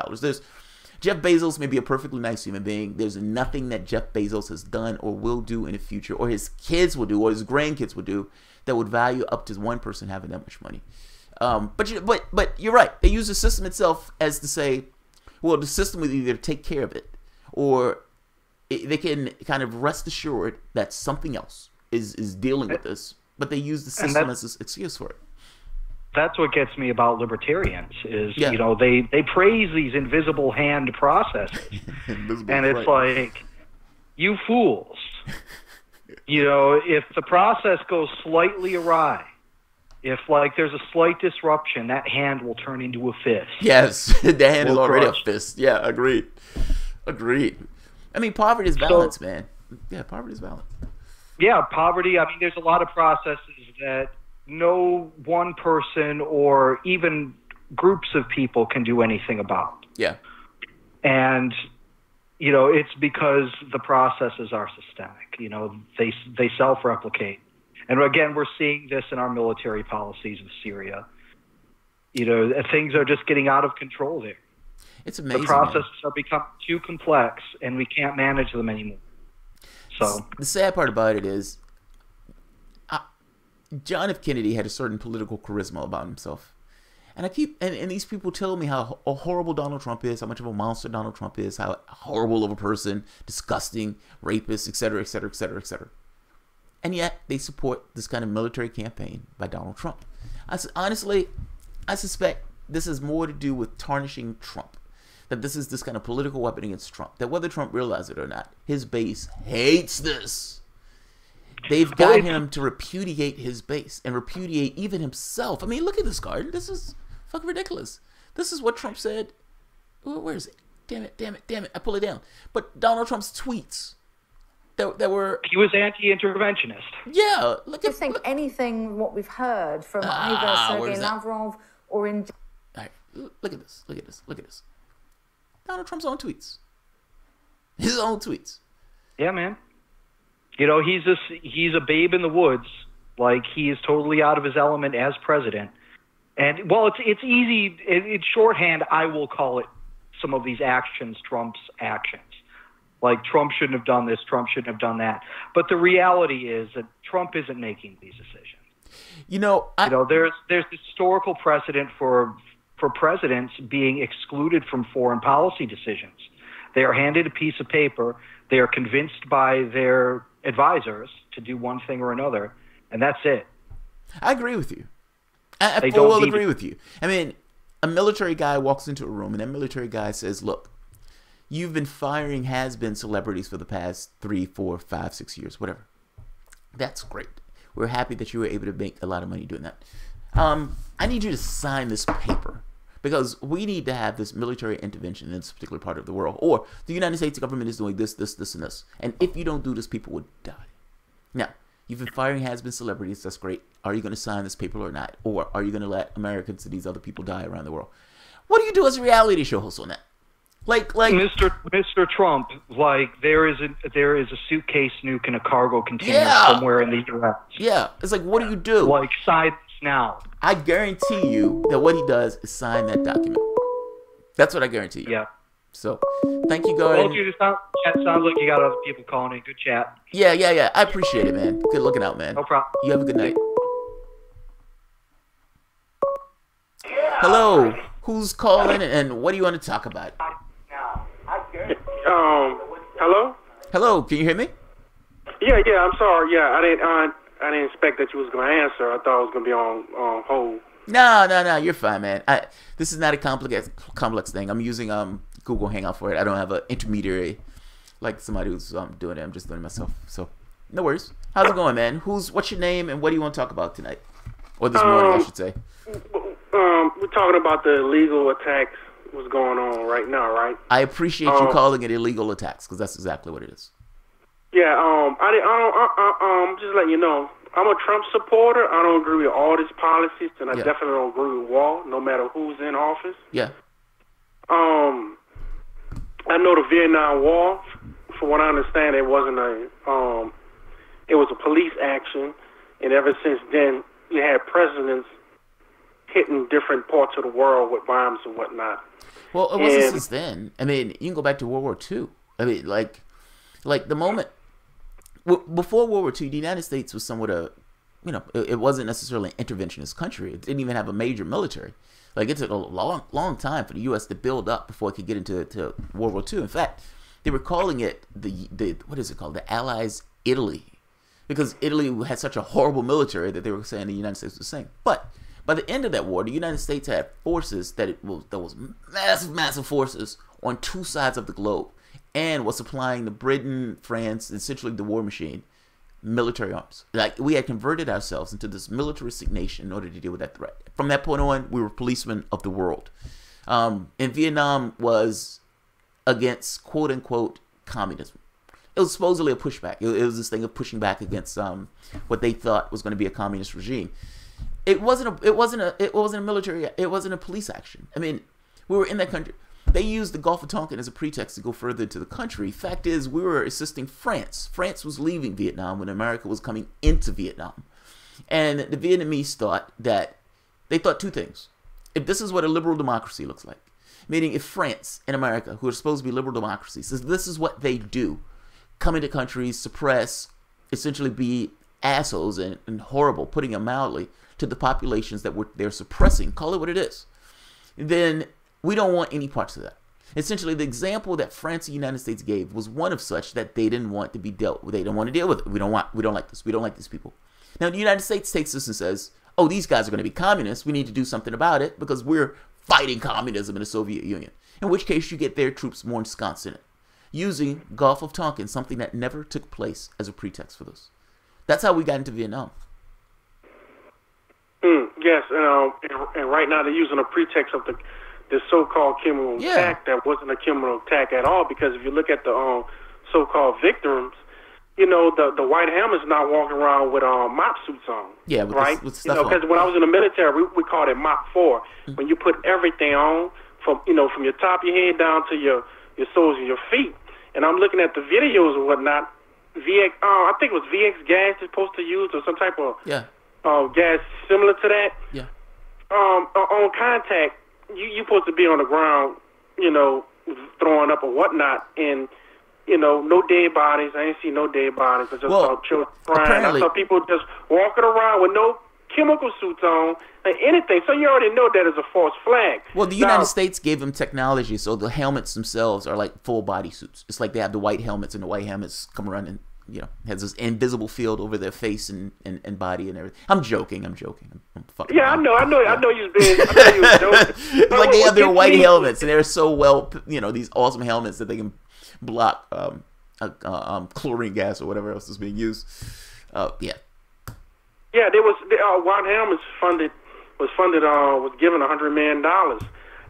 Jeff Bezos may be a perfectly nice human being. There's nothing that Jeff Bezos has done or will do in the future, or his kids will do, or his grandkids will do, that would value up to one person having that much money. But you're right. They use the system itself as to say, well, the system will either take care of it, or they can kind of rest assured that something else is dealing with this. But they use the system as an excuse for it. That's what gets me about libertarians is, they praise these invisible hand processes. And it's like, you fools. If the process goes slightly awry, if there's a slight disruption, that hand will turn into a fist. Yes, the hand is already a fist. Yeah, agreed. I mean, poverty is balance, man. Yeah, poverty is balance. Yeah, poverty. I mean, there's a lot of processes that no one person or even groups of people can do anything about. Yeah. And, it's because the processes are systemic. They self-replicate. And again, we're seeing this in our military policies with Syria. Things are just getting out of control there. It's amazing. The processes are becoming too complex, and we can't manage them anymore. So the sad part about it is, John F. Kennedy had a certain political charisma about himself. And and these people tell me how horrible Donald Trump is, how much of a monster Donald Trump is, how horrible of a person, disgusting, rapist, etc., etc., etc., etc. And yet they support this kind of military campaign by Donald Trump. Honestly, I suspect this has more to do with tarnishing Trump. That this is this kind of political weapon against Trump. That whether Trump realizes it or not, his base hates this. They've got him to repudiate his base and repudiate even himself. I mean, look at this card. This is fucking ridiculous. This is what Trump said. Where is it? Damn it. I pull it down. But Donald Trump's tweets that were... He was anti-interventionist. Yeah. Anything what we've heard from either Sergei Lavrov or in... All right. Look at this. Donald Trump's own tweets. His own tweets. Yeah, man. He's a babe in the woods. Like, he is totally out of his element as president. And, well, it's easy. It's shorthand, I will call it some of these actions Trump's actions. Like, Trump shouldn't have done this, Trump shouldn't have done that. But the reality is that Trump isn't making these decisions. There's this historical precedent for presidents being excluded from foreign policy decisions. They are handed a piece of paper. They are convinced by their advisors to do one thing or another, and that's it. I agree with you. I full well agree with you. I mean, a military guy walks into a room, and that military guy says, look, you've been firing has-been celebrities for the past 3, 4, 5, 6 years, whatever. That's great. We're happy that you were able to make a lot of money doing that. I need you to sign this paper because we need to have this military intervention in this particular part of the world. Or the United States government is doing this, this, and this. And if you don't do this, people would die. Now, you've been firing has-been celebrities. That's great. Are you going to sign this paper or not? Or are you going to let Americans and these other people die around the world? What do you do as a reality show host on that? Like Mr. Trump, like there is a suitcase nuke in a cargo container somewhere in the U.S. Yeah, it's like, what do you do? Like, sign this now. I guarantee you that what he does is sign that document. That's what I guarantee you. Yeah. So, thank you, Gordon. Well, dude, it sounds like you got other people calling in. Good chat. Yeah. I appreciate it, man. Good looking out, man. No problem. You have a good night. Hello. Who's calling and what do you want to talk about? Hello? Hello, can you hear me? Yeah, I'm sorry. Yeah, I didn't expect that you was going to answer. I thought I was going to be on hold. No, you're fine, man. This is not a complex thing. I'm using Google Hangout for it. I don't have an intermediary like somebody who's doing it. I'm just doing it myself. So, no worries. How's it going, man? What's your name and what do you want to talk about tonight? Or this morning, I should say. We're talking about the illegal attacks. What's going on right now, right? I appreciate you calling it illegal attacks because that's exactly what it is. Yeah, just letting you know, I'm a Trump supporter. I don't agree with all his policies, and I definitely don't agree with Wall, no matter who's in office. Yeah. I know the Vietnam War. From what I understand, it wasn't it was a police action, and ever since then, you had presidents hitting different parts of the world with bombs and whatnot. Well, it wasn't since then. I mean, you can go back to World War II. I mean, like the moment before World War II, the United States was somewhat it wasn't necessarily an interventionist country. It didn't even have a major military. Like, it took a long time for the U.S. to build up before it could get into World War II. In fact, they were calling it the what is it called? The Allies Italy, because Italy had such a horrible military that they were saying the United States was the same. But by the end of that war, the United States had forces that was massive forces on two sides of the globe, and was supplying the Britain, France, essentially the war machine, military arms. Like, we had converted ourselves into this militaristic nation in order to deal with that threat. From that point on, we were policemen of the world. And Vietnam was against quote unquote communism. It was supposedly a pushback. It was this thing of pushing back against what they thought was going to be a communist regime. It wasn't a military. It wasn't a police action. I mean, we were in that country. They used the Gulf of Tonkin as a pretext to go further into the country. Fact is, we were assisting France. France was leaving Vietnam when America was coming into Vietnam. And the Vietnamese thought two things. If this is what a liberal democracy looks like, meaning if France and America, who are supposed to be liberal democracies, says this is what they do, come into countries, suppress, essentially be assholes and horrible, putting it mildly, to the populations that they're suppressing, call it what it is, then we don't want any parts of that. Essentially, the example that France and the United States gave was one of such that they didn't want to be dealt with. They didn't want to deal with it. We don't like this. We don't like these people. Now, the United States takes this and says, oh, these guys are going to be communists. We need to do something about it because we're fighting communism in the Soviet Union. In which case, you get their troops more ensconced in it, using Gulf of Tonkin, something that never took place, as a pretext for this. That's how we got into Vietnam. Yes, and right now they're using a pretext of the so-called criminal attack that wasn't a criminal attack at all, because if you look at the so-called victims, you know, the white helmet's not walking around with mop suits on. Yeah, with right? With stuff because when I was in the military, we called it mop 4. When you put everything on, from your top of your head down to your soles of your feet. And I'm looking at the videos and whatnot. I think it was VX gas they're supposed to use, or some type of gas similar to that. Yeah. On contact, you're supposed to be on the ground, you know, throwing up or whatnot, and no dead bodies. I ain't seen no dead bodies. I just saw children crying. I saw people just walking around with no chemical suits on or anything. So you already know that is a false flag. Well, the United States gave them technology, so the helmets themselves are like full body suits. It's like they have the white helmets, and the white helmets come around and has this invisible field over their face and body and everything. I'm joking. I'm fucking. Yeah, around. I know you was joking. Like they have their white helmets, and they're so well, these awesome helmets that they can block chlorine gas or whatever else is being used. Yeah, there was White Helmets was given $100 million.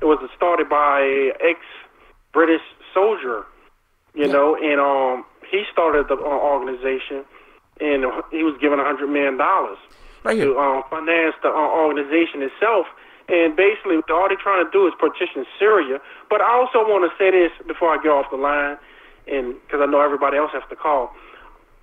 It was started by an ex-British soldier, and he started the organization, and he was given $100 million to finance the organization itself. And basically, all they're trying to do is partition Syria. But I also want to say this before I get off the line, and because I know everybody else has to call.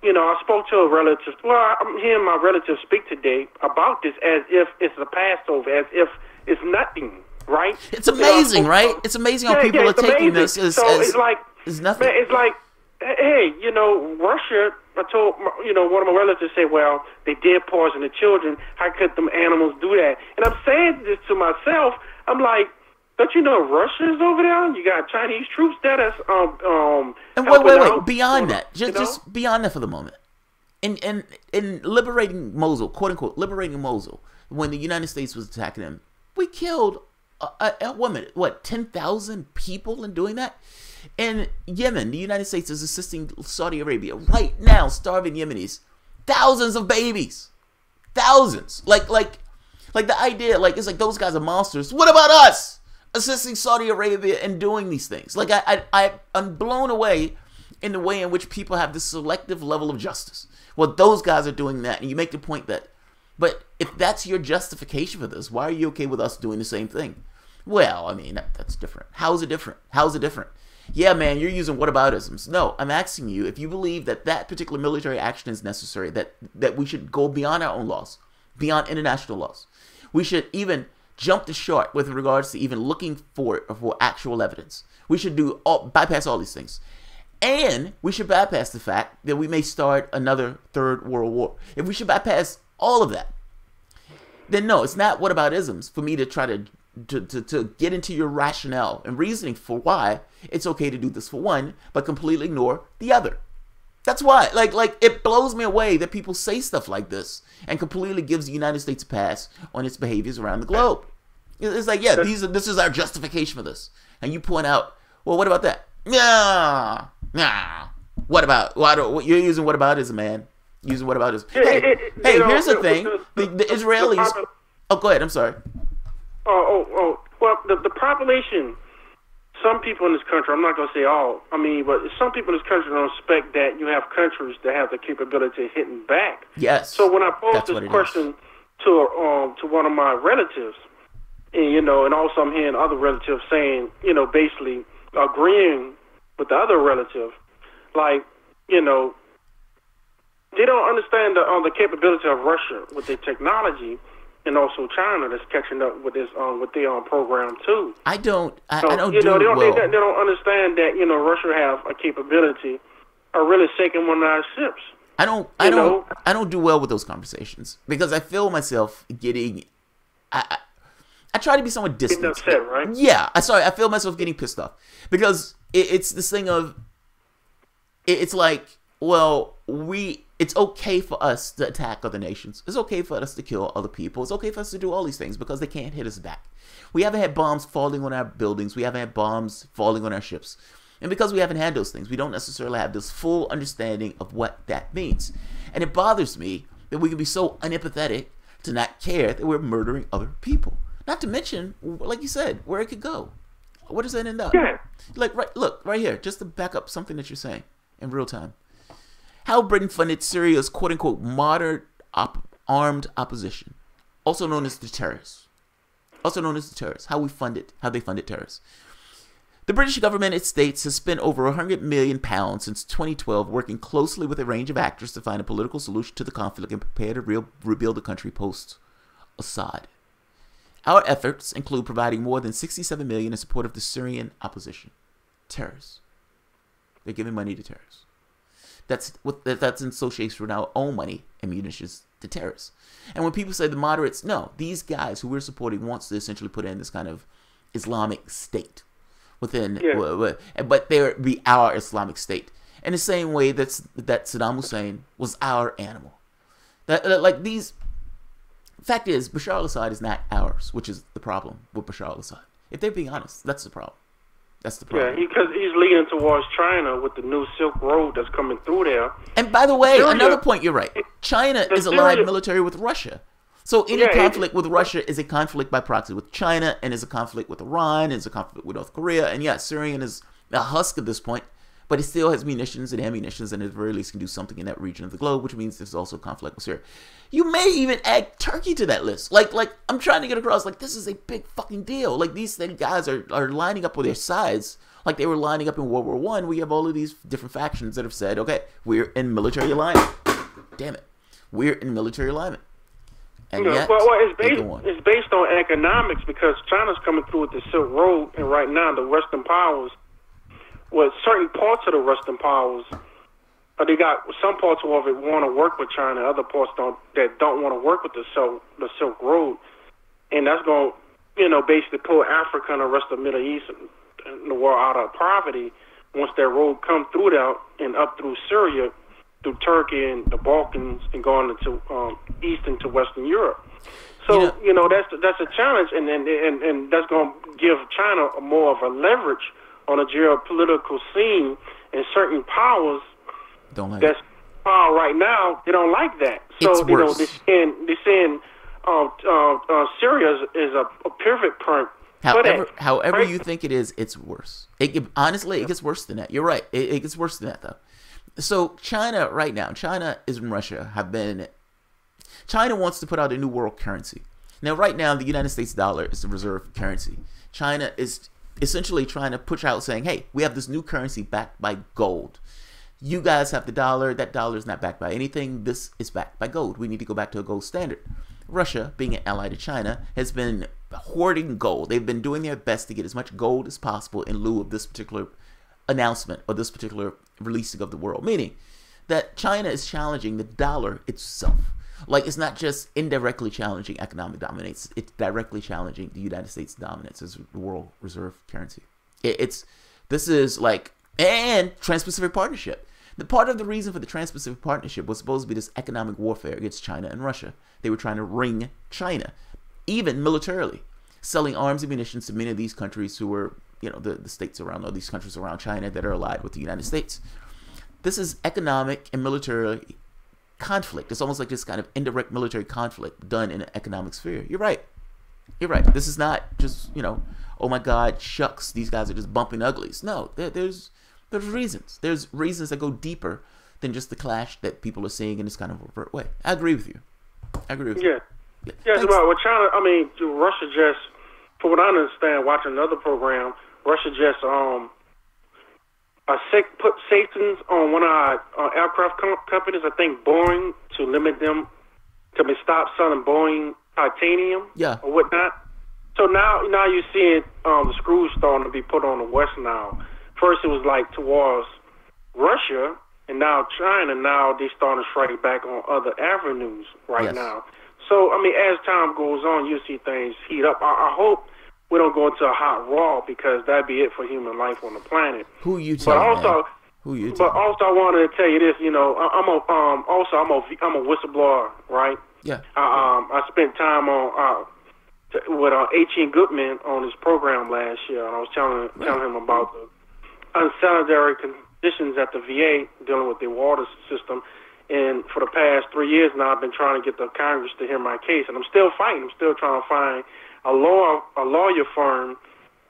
I spoke to a relative. Well, I'm hearing my relative speak today about this as if it's a Passover, as if it's nothing, right? It's amazing, right? It's amazing how people are taking this as nothing. Man, it's like, hey, Russia, I told, one of my relatives said, well, they did poison the children. How could them animals do that? And I'm saying this to myself. I'm like, don't you know Russia is over there? You got Chinese troops there that's and wait. Beyond that, just beyond that for the moment. In liberating Mosul, quote unquote, liberating Mosul, when the United States was attacking them, we killed 10,000 people in doing that. In Yemen, the United States is assisting Saudi Arabia right now, starving Yemenis, thousands of babies, thousands. Like the idea, it's like those guys are monsters. What about us? Assisting Saudi Arabia and doing these things. Like I'm blown away in the way in which people have this selective level of justice. Well, those guys are doing that, and you make the point that, but if that's your justification for this, why are you okay with us doing the same thing? Well, I mean, that's different. How is it different? Yeah, man, you're using whataboutisms. No, I'm asking you if you believe that particular military action is necessary, that we should go beyond our own laws, beyond international laws. We should even jumped the shark with regards to even looking for actual evidence. We should bypass all these things. And we should bypass the fact that we may start another third world war. If we should bypass all of that, then no, it's not whataboutisms for me to try to get into your rationale and reasoning for why it's okay to do this for one, but completely ignore the other. That's why, like it blows me away that people say stuff like this and completely gives the United States a pass on its behaviors around the globe. It's like, yeah, this is our justification for this. And you point out, well, what about that? Nah. What you're using whataboutism, man. Using whataboutism. Hey, here's the thing. The Israelis... Oh, go ahead. I'm sorry. Well, the population... Some people in this country, I'm not going to say all, but some people in this country don't expect that you have countries that have the capability of hitting back. Yes. So when I posed this question to one of my relatives, and also I'm hearing other relatives saying, basically agreeing with the other relative, they don't understand the capability of Russia with their technology. And also China that's catching up with this with their program too. I don't they don't understand that Russia have a capability of really sinking one of our ships. I don't do well with those conversations because I feel myself getting. I try to be somewhat distant. Getting upset, right? Yeah, I feel myself getting pissed off because it's this thing of. It's like, well, it's okay for us to attack other nations. It's okay for us to kill other people. It's okay for us to do all these things because they can't hit us back. We haven't had bombs falling on our buildings. We haven't had bombs falling on our ships. And because we haven't had those things, we don't necessarily have this full understanding of what that means. And it bothers me that we can be so unempathetic to not care that we're murdering other people. Not to mention, like you said, where it could go. Where does that end up? Yeah. Look, right here, just to back up something that you're saying in real time. How Britain funded Syria's quote-unquote moderate armed opposition, also known as the terrorists. How they funded terrorists. The British government, it states, has spent over £100 million since 2012 working closely with a range of actors to find a political solution to the conflict and prepare to rebuild the country post-Assad. Our efforts include providing more than $67 million in support of the Syrian opposition. Terrorists. They're giving money to terrorists. That's in association with our own money and munitions to terrorists. And when people say the moderates, no, these guys who we're supporting wants to essentially put in this kind of Islamic state within, but they would be our Islamic state in the same way that Saddam Hussein was our animal. Fact is, Bashar al-Assad is not ours, which is the problem with Bashar al-Assad. If they're being honest, that's the problem. That's the problem. Yeah, because he's leading towards China with the new Silk Road that's coming through there. And by the way, another point, you're right. China is allied military with Russia. So any conflict with Russia is a conflict by proxy with China, and is a conflict with Iran, is a conflict with North Korea. And yeah, Syria is a husk at this point, but it still has munitions and ammunitions, and at the very least can do something in that region of the globe, which means there's also conflict with Syria. You may even add Turkey to that list. Like I'm trying to get across, this is a big fucking deal. These guys are lining up with their sides, like they were lining up in World War I. We have all of these different factions that have said, okay, we're in military alignment. Damn it. We're in military alignment. And yet, it's based on economics because China's coming through with the Silk Road, and right now the Western powers, certain parts of the Western powers, they got some parts of it want to work with China, other parts don't want to work with the Silk Road, and that's going to basically pull Africa and the rest of the Middle East and the world out of poverty once that road comes through there and up through Syria, through Turkey and the Balkans, and going into east into Western Europe. So that's a challenge, and that's going to give China more of a leverage on a geopolitical scene, and certain powers that's power right now, they don't like that. So they're saying Syria is a pivot point. However you think it is, it's worse. Honestly, it gets worse than that. You're right. It gets worse than that, though. So China right now, China and Russia China wants to put out a new world currency. Now, right now, the United States dollar is the reserve currency. China is essentially trying to push out saying, hey, we have this new currency backed by gold. You guys have the dollar. That dollar is not backed by anything. This is backed by gold. We need to go back to a gold standard. Russia, being an ally to China, has been hoarding gold. They've been doing their best to get as much gold as possible in lieu of this particular announcement or this particular releasing of the world. Meaning that China is challenging the dollar itself. Like, it's not just indirectly challenging economic dominance. It's directly challenging the United States' dominance as the world reserve currency. This is like, and Trans-Pacific Partnership. The part of the reason for the Trans-Pacific Partnership was supposed to be this economic warfare against China and Russia. They were trying to ring China, even militarily, selling arms and munitions to many of these countries who were, the states around, or these countries around China that are allied with the United States. This is economic and military conflict. It's almost like this kind of indirect military conflict done in an economic sphere. You're right. This is not just, oh my God, shucks, these guys are just bumping uglies. No, there's reasons. There's reasons that go deeper than just the clash that people are seeing in this kind of overt way. I agree with you. Yeah, well, China, Russia just, for what I understand, watching another program, Russia just put sanctions on one of our aircraft companies, I think Boeing, to limit them to stop selling Boeing titanium or whatnot. So now you're seeing the screws starting to be put on the West now. First it was like towards Russia, and now China. Now they're starting to strike back on other avenues now. So, as time goes on, you'll see things heat up. I hope we don't go into a hot war, because that'd be it for human life on the planet. Who you telling? But also, I wanted to tell you this. I'm a whistleblower, right? Yeah. I spent time with H.E. Goodman on his program last year, and I was telling him about the unsanitary conditions at the VA dealing with the water system. And for the past 3 years now, I've been trying to get the Congress to hear my case, and I'm still fighting. I'm still trying to find a lawyer firm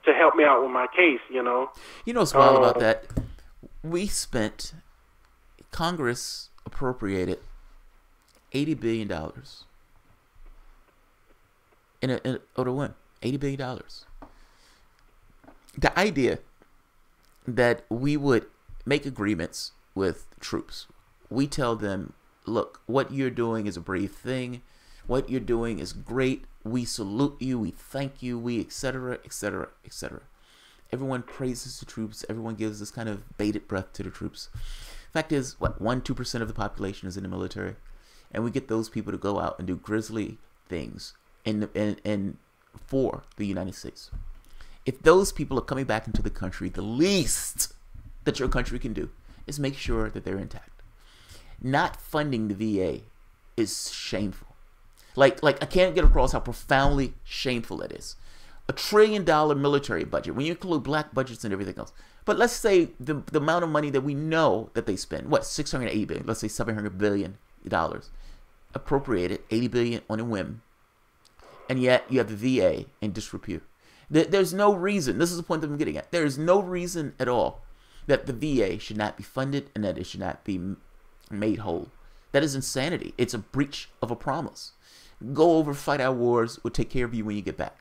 to help me out with my case. You know what's wild about that? Congress appropriated $80 billion in order win. $80 billion. The idea that we would make agreements with troops. We tell them, look, what you're doing is a brave thing. What you're doing is great. We salute you. We thank you. We et cetera, et cetera, et cetera. Everyone praises the troops. Everyone gives this kind of bated breath to the troops. Fact is, 1-2% of the population is in the military, and we get those people to go out and do grisly things for the United States. If those people are coming back into the country, the least that your country can do is make sure that they're intact. Not funding the VA is shameful. Like I can't get across how profoundly shameful it is. $1 trillion military budget, when you include black budgets and everything else. But let's say the amount of money that we know that they spend, $680 billion, let's say $700 billion, appropriated $80 billion on a whim, and yet you have the VA in disrepute. There's no reason, this is the point that I'm getting at, there is no reason at all that the VA should not be funded and that it should not be made whole. That is insanity. It's a breach of a promise. Go over, fight our wars, we'll take care of you when you get back.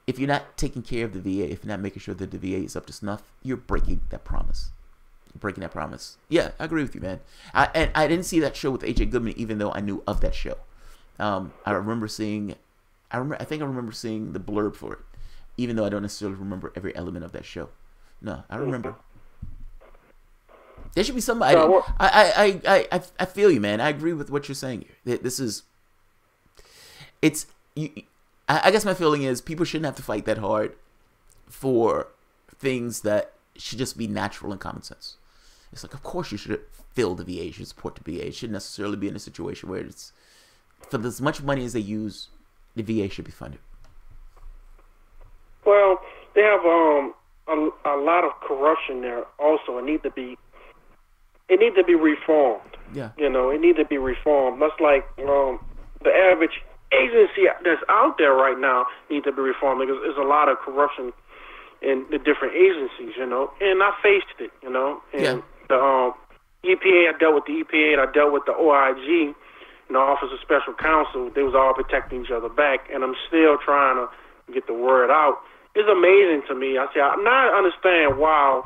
If you're not taking care of the VA, if you're not making sure that the VA is up to snuff, you're breaking that promise. Yeah, I agree with you, man. I didn't see that show with H.A. Goodman, even though I knew of that show. I remember seeing the blurb for it, even though I don't necessarily remember every element of that show. No, I remember. There should be somebody. I feel you, man. I agree with what you're saying here. I guess my feeling is people shouldn't have to fight that hard for things that should just be natural and common sense. It's like, of course you should fill the VA, you should support the VA. It shouldn't necessarily be in a situation where it's, for as much money as they use, the VA should be funded. Well, they have a lot of corruption there also. It needs to be reformed. Yeah. It needs to be reformed. That's like the average agency that's out there right now needs to be reformed, because there's a lot of corruption in the different agencies, and I faced it, and the EPA, I dealt with the EPA, and I dealt with the OIG, the Office of Special Counsel. They was all protecting each other back, and I'm still trying to get the word out. It's amazing to me. I understand why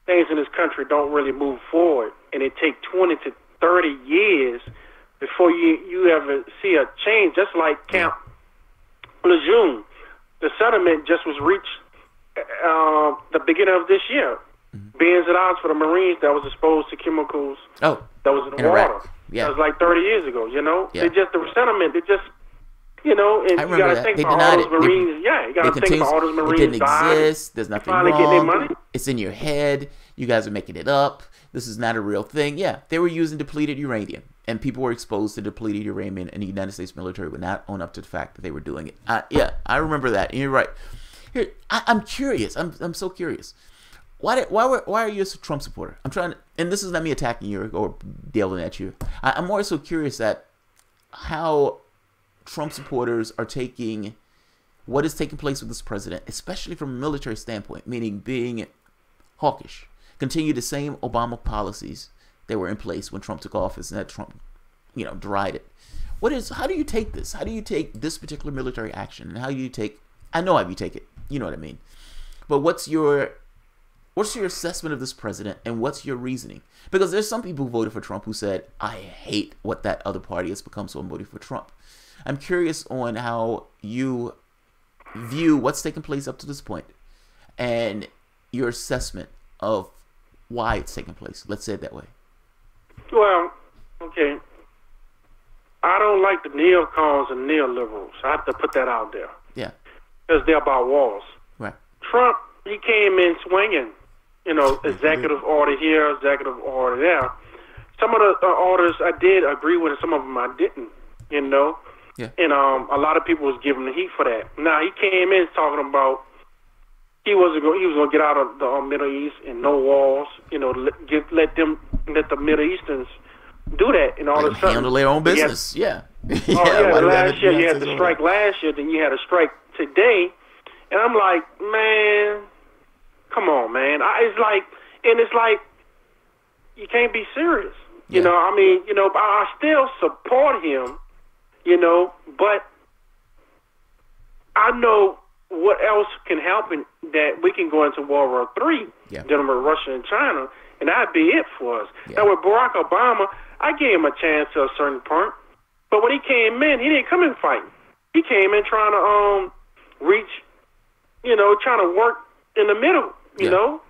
things in this country don't really move forward, and it take 20 to 30 years before you ever see a change. Just like Camp Lejeune, the settlement just was reached the beginning of this year. Bans and odds for the Marines that was exposed to chemicals that was in the water. Iraq. Yeah. That was like 30 years ago, you know? Yeah. The settlement, they just, you know, and I you got to think about all those Marines. You got to think about all those Marines it didn't died. exist. There's nothing finally getting their wrong. money. It's in your head. You guys are making it up. This is not a real thing. Yeah, they were using depleted uranium, and people were exposed to depleted uranium, and the United States military would not own up to the fact that they were doing it. Yeah, I remember that. And you're right. Here, I'm curious. I'm so curious. Why are you a Trump supporter? I'm trying to, and this is not me attacking you or yelling at you. I'm more so curious at how Trump supporters are taking what is taking place with this president, especially from a military standpoint, meaning being hawkish, continue the same Obama policies that were in place when Trump took office and that Trump, derided. How do you take this? How do you take this particular military action? And how do you take, I know how you take it, you know what I mean. But what's your assessment of this president and what's your reasoning? Because there's some people who voted for Trump who said, I hate what that other party has become, so I'm voting for Trump. I'm curious on how you view what's taken place up to this point and your assessment of why it's taking place. Let's say it that way. Well, okay. I don't like the neocons and neoliberals. I have to put that out there. Yeah. Because they're about walls. Right. Trump, he came in swinging. Executive order here, executive order there. Some of the orders I did agree with, and some of them I didn't. Yeah. And a lot of people was giving the heat for that. Now he came in talking about he was going to get out of the Middle East and no walls. Let the Middle Easterns do that, and all of a sudden handle their own business. Yeah. Last year you had the strike last year, then you had a strike today, and I'm like, man. Come on, man. It's like you can't be serious. Yeah. I still support him, but I know what else can happen that we can go into World War III, dealing with Russia and China, and that'd be it for us. Yeah. Now, with Barack Obama, I gave him a chance to a certain point, but when he came in, he didn't come in fighting. He came in trying to reach, trying to work in the middle, you know,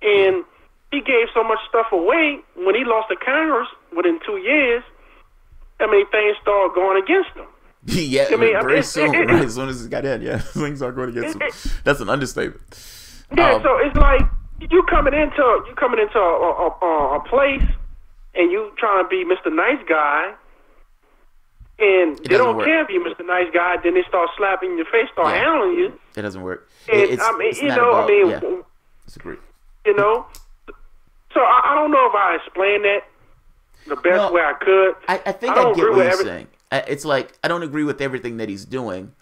and he gave so much stuff away when he lost to Congress within 2 years. Things started going against him. Very soon, right? As soon as he got in, things are going against him. That's an understatement. Yeah, so it's like you coming into a place and you trying to be Mr. Nice Guy, and they don't care if you're Mr. Nice Guy. Then they start slapping in your face, start handling you. It doesn't work. And, Disagree. So I don't know if I explained that the best way I could. I think I get what you're saying. It's like, I don't agree with everything that he's doing.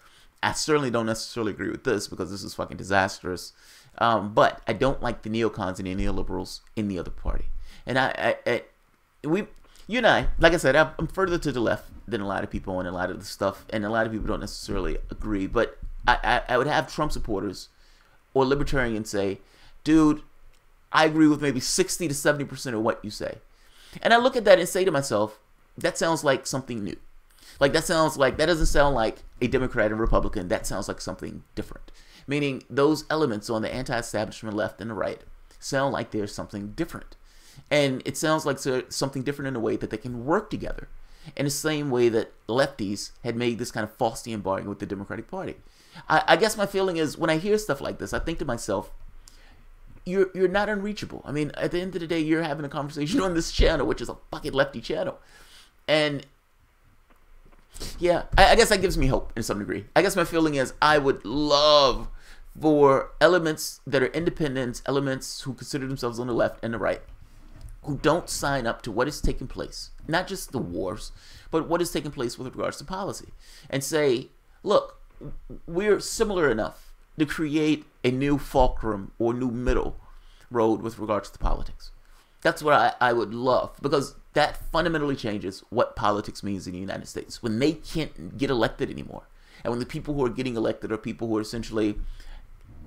I certainly don't necessarily agree with this because this is fucking disastrous. But I don't like the neocons and the neoliberals in the other party. And you and I, like I said, I'm further to the left than a lot of people on a lot of the stuff. And a lot of people don't necessarily agree. But I would have Trump supporters or libertarians say, dude, I agree with maybe 60 to 70% of what you say. And I look at that and say to myself, that sounds like something new. That doesn't sound like a Democrat and Republican. That sounds like something different. Meaning those elements on the anti-establishment left and the right sound like there's something different. And it sounds like something different in a way that they can work together in the same way that lefties had made this kind of Faustian bargain with the Democratic Party. I guess my feeling is when I hear stuff like this, I think to myself, you're not unreachable. At the end of the day, you're having a conversation on this channel, which is a fucking lefty channel. And I guess that gives me hope in some degree. I guess my feeling is I would love for elements that are independents, elements who consider themselves on the left and the right, who don't sign up to what is taking place, not just the wars, but what is taking place with regards to policy, and say, look, we're similar enough to create a new fulcrum or new middle road with regards to politics. That's what I would love, because that fundamentally changes what politics means in the United States. When they can't get elected anymore, and when the people who are getting elected are people who are essentially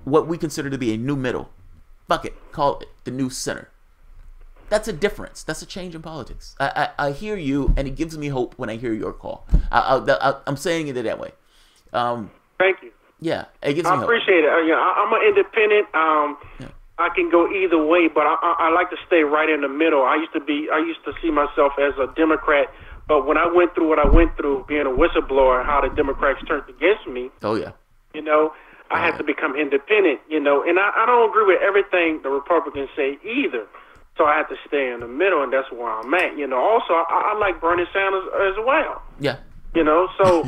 what we consider to be a new middle, fuck it, call it the new center. That's a difference. That's a change in politics. I hear you, and it gives me hope when I hear your call. I'm saying it that way. Thank you. Yeah, it gives me I appreciate it. I'm an independent. I can go either way, but I like to stay right in the middle. I used to see myself as a Democrat, but when I went through what I went through, being a whistleblower, how the Democrats turned against me. Oh yeah. I had to become independent. And I don't agree with everything the Republicans say either. So I have to stay in the middle, and that's where I'm at. Also, I like Bernie Sanders as well. Yeah. So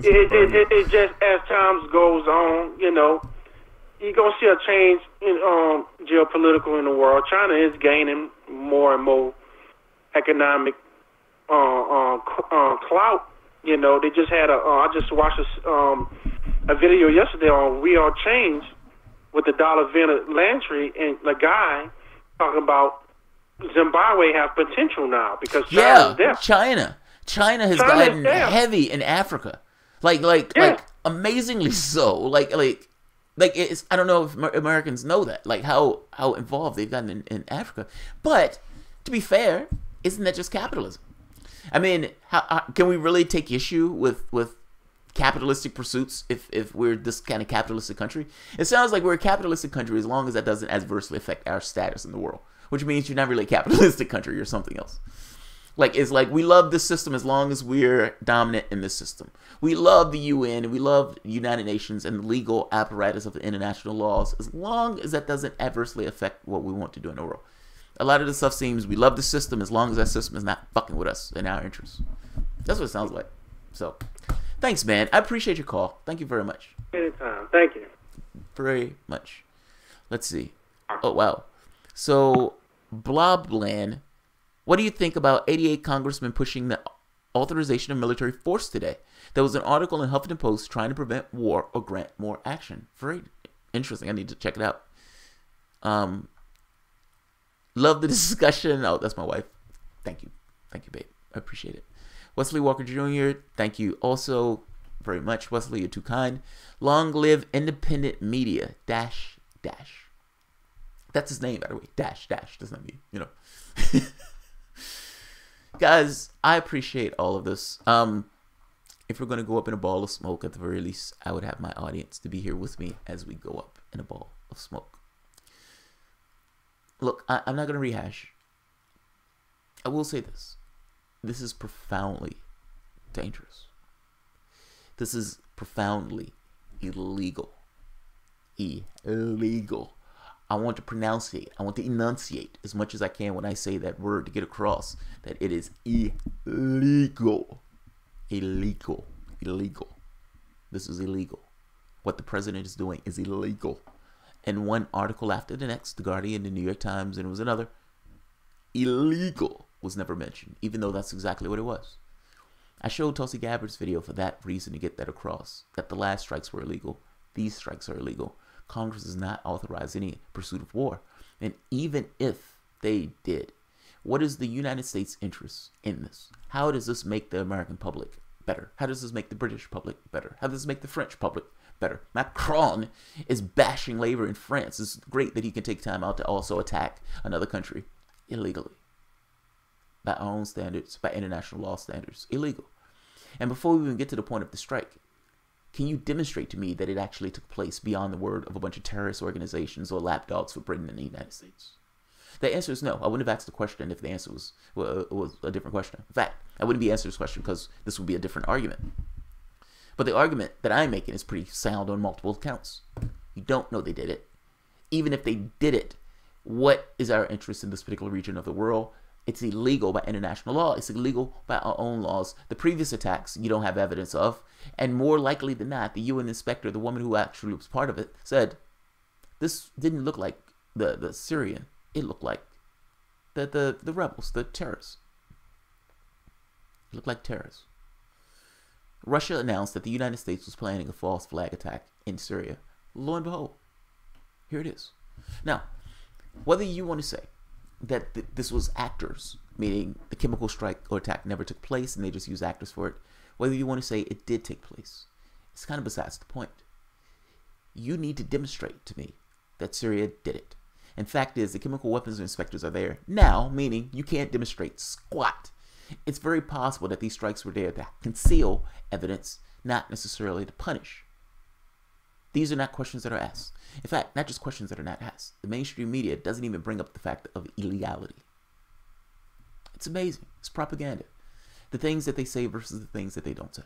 it just as times goes on, you're gonna see a change in geopolitical in the world. China is gaining more and more economic clout. They just had I just watched a video yesterday on Real Change with the Dollar Landry, and the guy talking about Zimbabwe have potential now because China's there. China has gotten heavy in Africa, like amazingly so. Like it's, I don't know if Americans know that, like how involved they've gotten in Africa. But to be fair, isn't that just capitalism? I mean, how can we really take issue with capitalistic pursuits if we're this kind of capitalistic country? It sounds like we're a capitalistic country as long as that doesn't adversely affect our status in the world, which means you're not really a capitalistic country, you're something else. It's like we love this system as long as we're dominant in this system. We love the UN, we love the United Nations and the legal apparatus of the international laws as long as that doesn't adversely affect what we want to do in the world. A lot of the stuff seems we love the system as long as that system is not fucking with us in our interests. That's what it sounds like. So, thanks, man. I appreciate your call. Thank you very much. Anytime. Thank you. Very much. Let's see. Oh, wow. So, Blobland, what do you think about 88 congressmen pushing the authorization of military force today? There was an article in Huffington Post trying to prevent war or grant more action. Very interesting. I need to check it out. Love the discussion. Oh, that's my wife. Thank you. Thank you, babe. I appreciate it. Wesley Walker Jr., thank you also very much. Wesley, you're too kind. Long live independent media. Dash, dash. That's his name, by the way. Dash, dash. Doesn't that mean, Guys, I appreciate all of this. If we're going to go up in a ball of smoke, at the very least, I would have my audience to be here with me as we go up in a ball of smoke. Look, I'm not going to rehash. I will say this. This is profoundly dangerous. This is profoundly illegal. Illegal. I want to pronunciate. I want to enunciate as much as I can when I say that word to get across that it is illegal. Illegal. Illegal. This is illegal. What the president is doing is illegal. And one article after the next, The Guardian, the New York Times, and it was another, illegal was never mentioned, even though that's exactly what it was. I showed Tulsi Gabbard's video for that reason, to get that across, that the last strikes were illegal. These strikes are illegal. Congress does not authorize any pursuit of war. And even if they did, what is the United States' interest in this? How does this make the American public better? How does this make the British public better? How does this make the French public better? Macron is bashing labor in France. It's great that he can take time out to also attack another country illegally. By our own standards, by international law standards, illegal. And before we even get to the point of the strike, can you demonstrate to me that it actually took place beyond the word of a bunch of terrorist organizations or lapdogs for Britain and the United States? The answer is no. I wouldn't have asked the question if the answer was a different question. In fact, I wouldn't be answering this question because this would be a different argument. But the argument that I'm making is pretty sound on multiple counts. You don't know they did it. Even if they did it, what is our interest in this particular region of the world? It's illegal by international law. It's illegal by our own laws. The previous attacks you don't have evidence of. And more likely than not, the UN inspector, the woman who actually was part of it, said, this didn't look like the Syrian. It looked like the rebels, the terrorists. It looked like terrorists. Russia announced that the United States was planning a false flag attack in Syria. Lo and behold, here it is. Now, whether you want to say that this was actors, meaning the chemical strike or attack never took place and they just used actors for it, whether you want to say it did take place, it's kind of besides the point. You need to demonstrate to me that Syria did it. And fact is, the chemical weapons inspectors are there now, meaning you can't demonstrate squat. It's very possible that these strikes were there to conceal evidence, not necessarily to punish. These are not questions that are asked. In fact, not just questions that are not asked. The mainstream media doesn't even bring up the fact of illegality. It's amazing. It's propaganda. The things that they say versus the things that they don't say.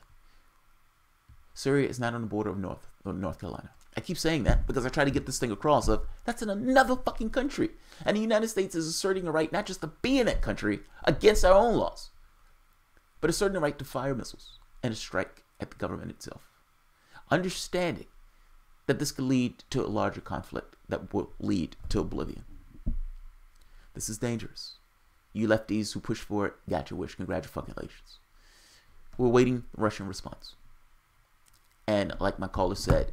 Syria is not on the border of North Carolina. I keep saying that because I try to get this thing across of that's in another fucking country. And the United States is asserting a right not just to be in that country against our own laws, but asserting the right to fire missiles and to strike at the government itself. Understanding that this could lead to a larger conflict that will lead to oblivion. This is dangerous. You lefties who push for it, got your wish. Congratulations. We're waiting the Russian response. And like my caller said,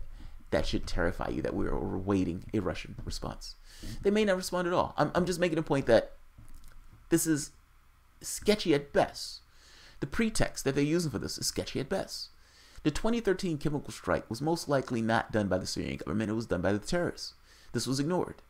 that should terrify you that we are awaiting a Russian response. They may not respond at all. I'm just making a point that this is sketchy at best. The pretext that they're using for this is sketchy at best. The 2013 chemical strike was most likely not done by the Syrian government. It was done by the terrorists. This was ignored.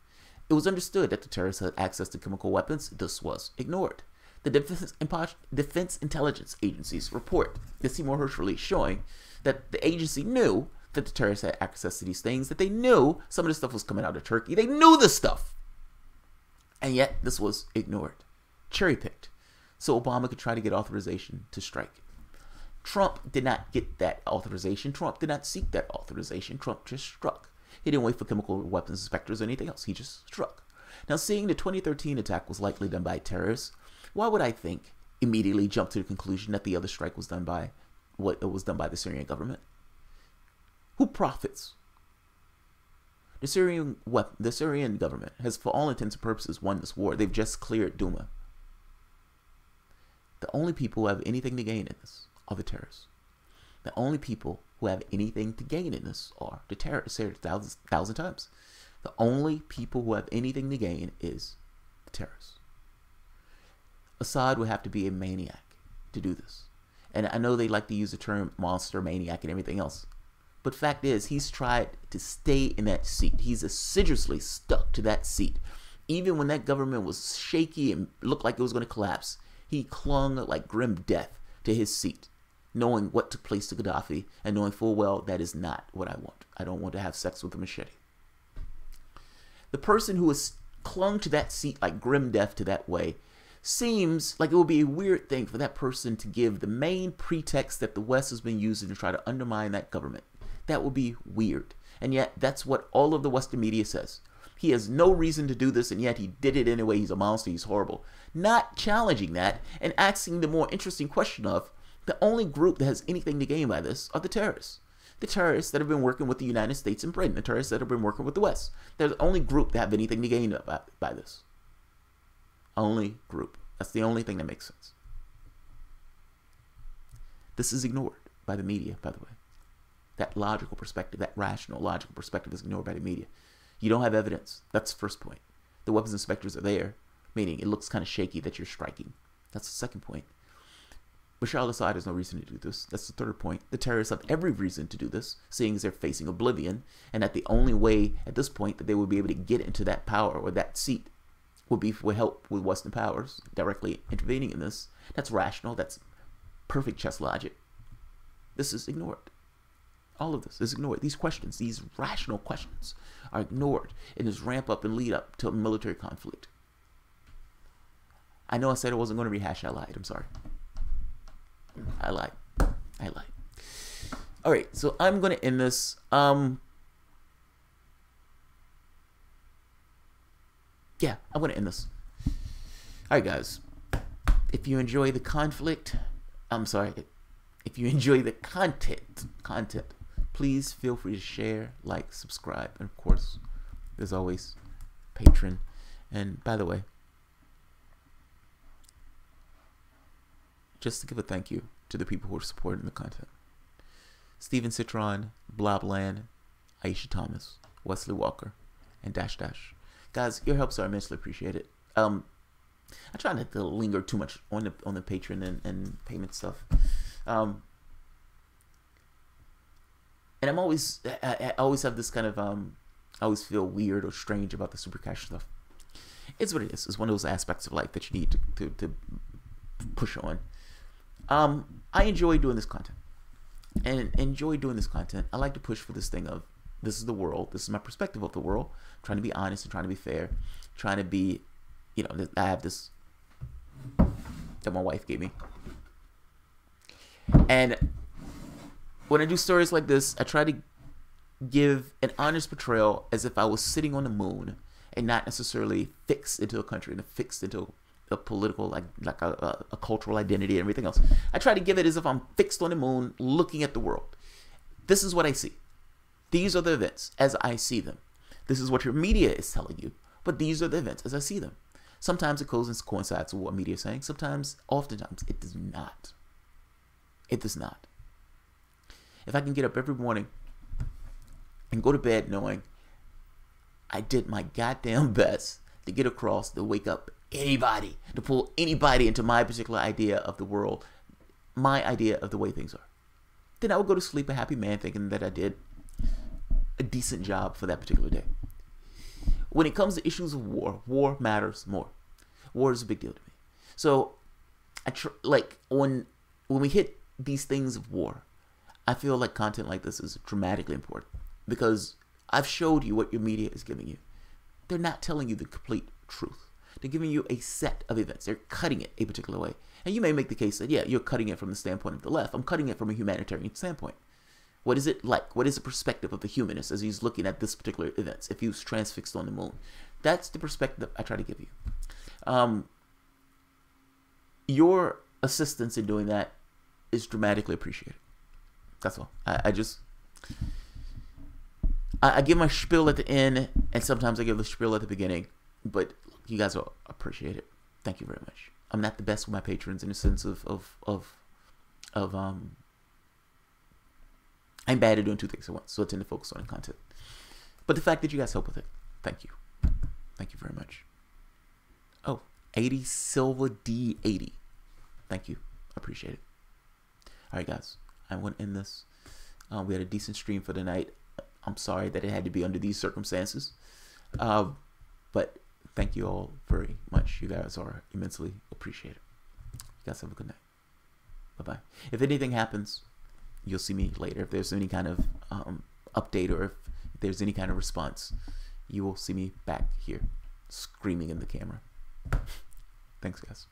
It was understood that the terrorists had access to chemical weapons. This was ignored. The Defense Intelligence Agency's report, the Seymour Hersh release, showing that the agency knew that the terrorists had access to these things, that they knew some of this stuff was coming out of Turkey. They knew this stuff. And yet, this was ignored. Cherry-picked. So Obama could try to get authorization to strike. Trump did not get that authorization. Trump did not seek that authorization. Trump just struck. He didn't wait for chemical weapons inspectors or anything else. He just struck. Now, seeing the 2013 attack was likely done by terrorists, why would I think immediately jump to the conclusion that the other strike was done by the Syrian government? Who profits? The Syrian government has, for all intents and purposes, won this war. They've just cleared Duma. The only people who have anything to gain in this are the terrorists. The only people who have anything to gain in this are the terrorists. I've said it 1,000 times. The only people who have anything to gain is the terrorists. Assad would have to be a maniac to do this. And I know they like to use the term monster, maniac, and everything else. But fact is, he's tried to stay in that seat. He's assiduously stuck to that seat. Even when that government was shaky and looked like it was going to collapse, he clung like grim death to his seat, knowing what took place to Gaddafi and knowing full well that is not what I want. I don't want to have sex with a machete. The person who has clung to that seat like grim death to that way seems like it would be a weird thing for that person to give the main pretext that the West has been using to try to undermine that government. That would be weird. And yet, that's what all of the Western media says. He has no reason to do this, and yet he did it anyway. He's a monster. He's horrible. Not challenging that and asking the more interesting question of, the only group that has anything to gain by this are the terrorists. The terrorists that have been working with the United States and Britain. The terrorists that have been working with the West. They're the only group that have anything to gain by this. Only group. That's the only thing that makes sense. This is ignored by the media, by the way. That logical perspective, that rational, logical perspective is ignored by the media. You don't have evidence. That's the first point. The weapons inspectors are there, meaning it looks kind of shaky that you're striking. That's the second point. Bashar al-Assad has no reason to do this. That's the third point. The terrorists have every reason to do this, seeing as they're facing oblivion, and that the only way at this point that they would be able to get into that power or that seat would be with help with Western powers directly intervening in this. That's rational. That's perfect chess logic. This is ignored. All of this is ignored. These questions, these rational questions, are ignored in this ramp up and lead up to a military conflict. I know I said I wasn't going to rehash. I lied. I'm sorry. I lied. All right, so I'm going to end this. Yeah, I'm going to end this. All right, guys. If you enjoy the conflict, if you enjoy the content, please feel free to share, like, subscribe, and of course, there's always Patreon. And by the way, just to give a thank you to the people who are supporting the content: Steven Citron, Blobland, Aisha Thomas, Wesley Walker, and Dash. Guys, your helps are immensely appreciated. I try not to linger too much on the Patreon and payment stuff. And I always have this kind of I always feel weird or strange about the super cash stuff. It's what it is. It's one of those aspects of life that you need to push on. I enjoy doing this content. And enjoy doing this content. I like to push for this thing of This is the world. This is my perspective of the world. I'm trying to be honest and trying to be fair. Trying to be, you know, I have this that my wife gave me. And when I do stories like this, I try to give an honest portrayal as if I was sitting on the moon and not necessarily fixed into a country and fixed into a political, like a cultural identity and everything else. I try to give it as if I'm fixed on the moon looking at the world. This is what I see. These are the events as I see them. This is what your media is telling you, but these are the events as I see them. Sometimes it coincides with what media is saying. Sometimes, oftentimes, it does not. It does not. If I can get up every morning and go to bed knowing I did my goddamn best to get across, to wake up anybody, to pull anybody into my particular idea of the world, my idea of the way things are, then I would go to sleep a happy man thinking that I did a decent job for that particular day. When it comes to issues of war, war matters more. War is a big deal to me. So, when we hit these things of war, I feel like content like this is dramatically important because I've showed you what your media is giving you. They're not telling you the complete truth. They're giving you a set of events. They're cutting it a particular way. And you may make the case that, yeah, you're cutting it from the standpoint of the left. I'm cutting it from a humanitarian standpoint. What is it like? What is the perspective of the humanist as he's looking at this particular events? If he was transfixed on the moon, that's the perspective I try to give you. Your assistance in doing that is dramatically appreciated. That's all. I give my spiel at the end, and sometimes I give the spiel at the beginning, but you guys will appreciate it. Thank you very much. I'm not the best with my patrons in the sense of I'm bad at doing two things at once, so I tend to focus on content. But the fact that you guys help with it, thank you. Thank you very much. Oh, 80 Silva D80. Thank you. Appreciate it. All right, guys. I want to end this. We had a decent stream for the night. I'm sorry that it had to be under these circumstances. But thank you all very much. You guys are immensely appreciated. You guys have a good night. Bye-bye. If anything happens, you'll see me later. If there's any kind of update or if there's any kind of response, you will see me back here screaming in the camera. Thanks, guys.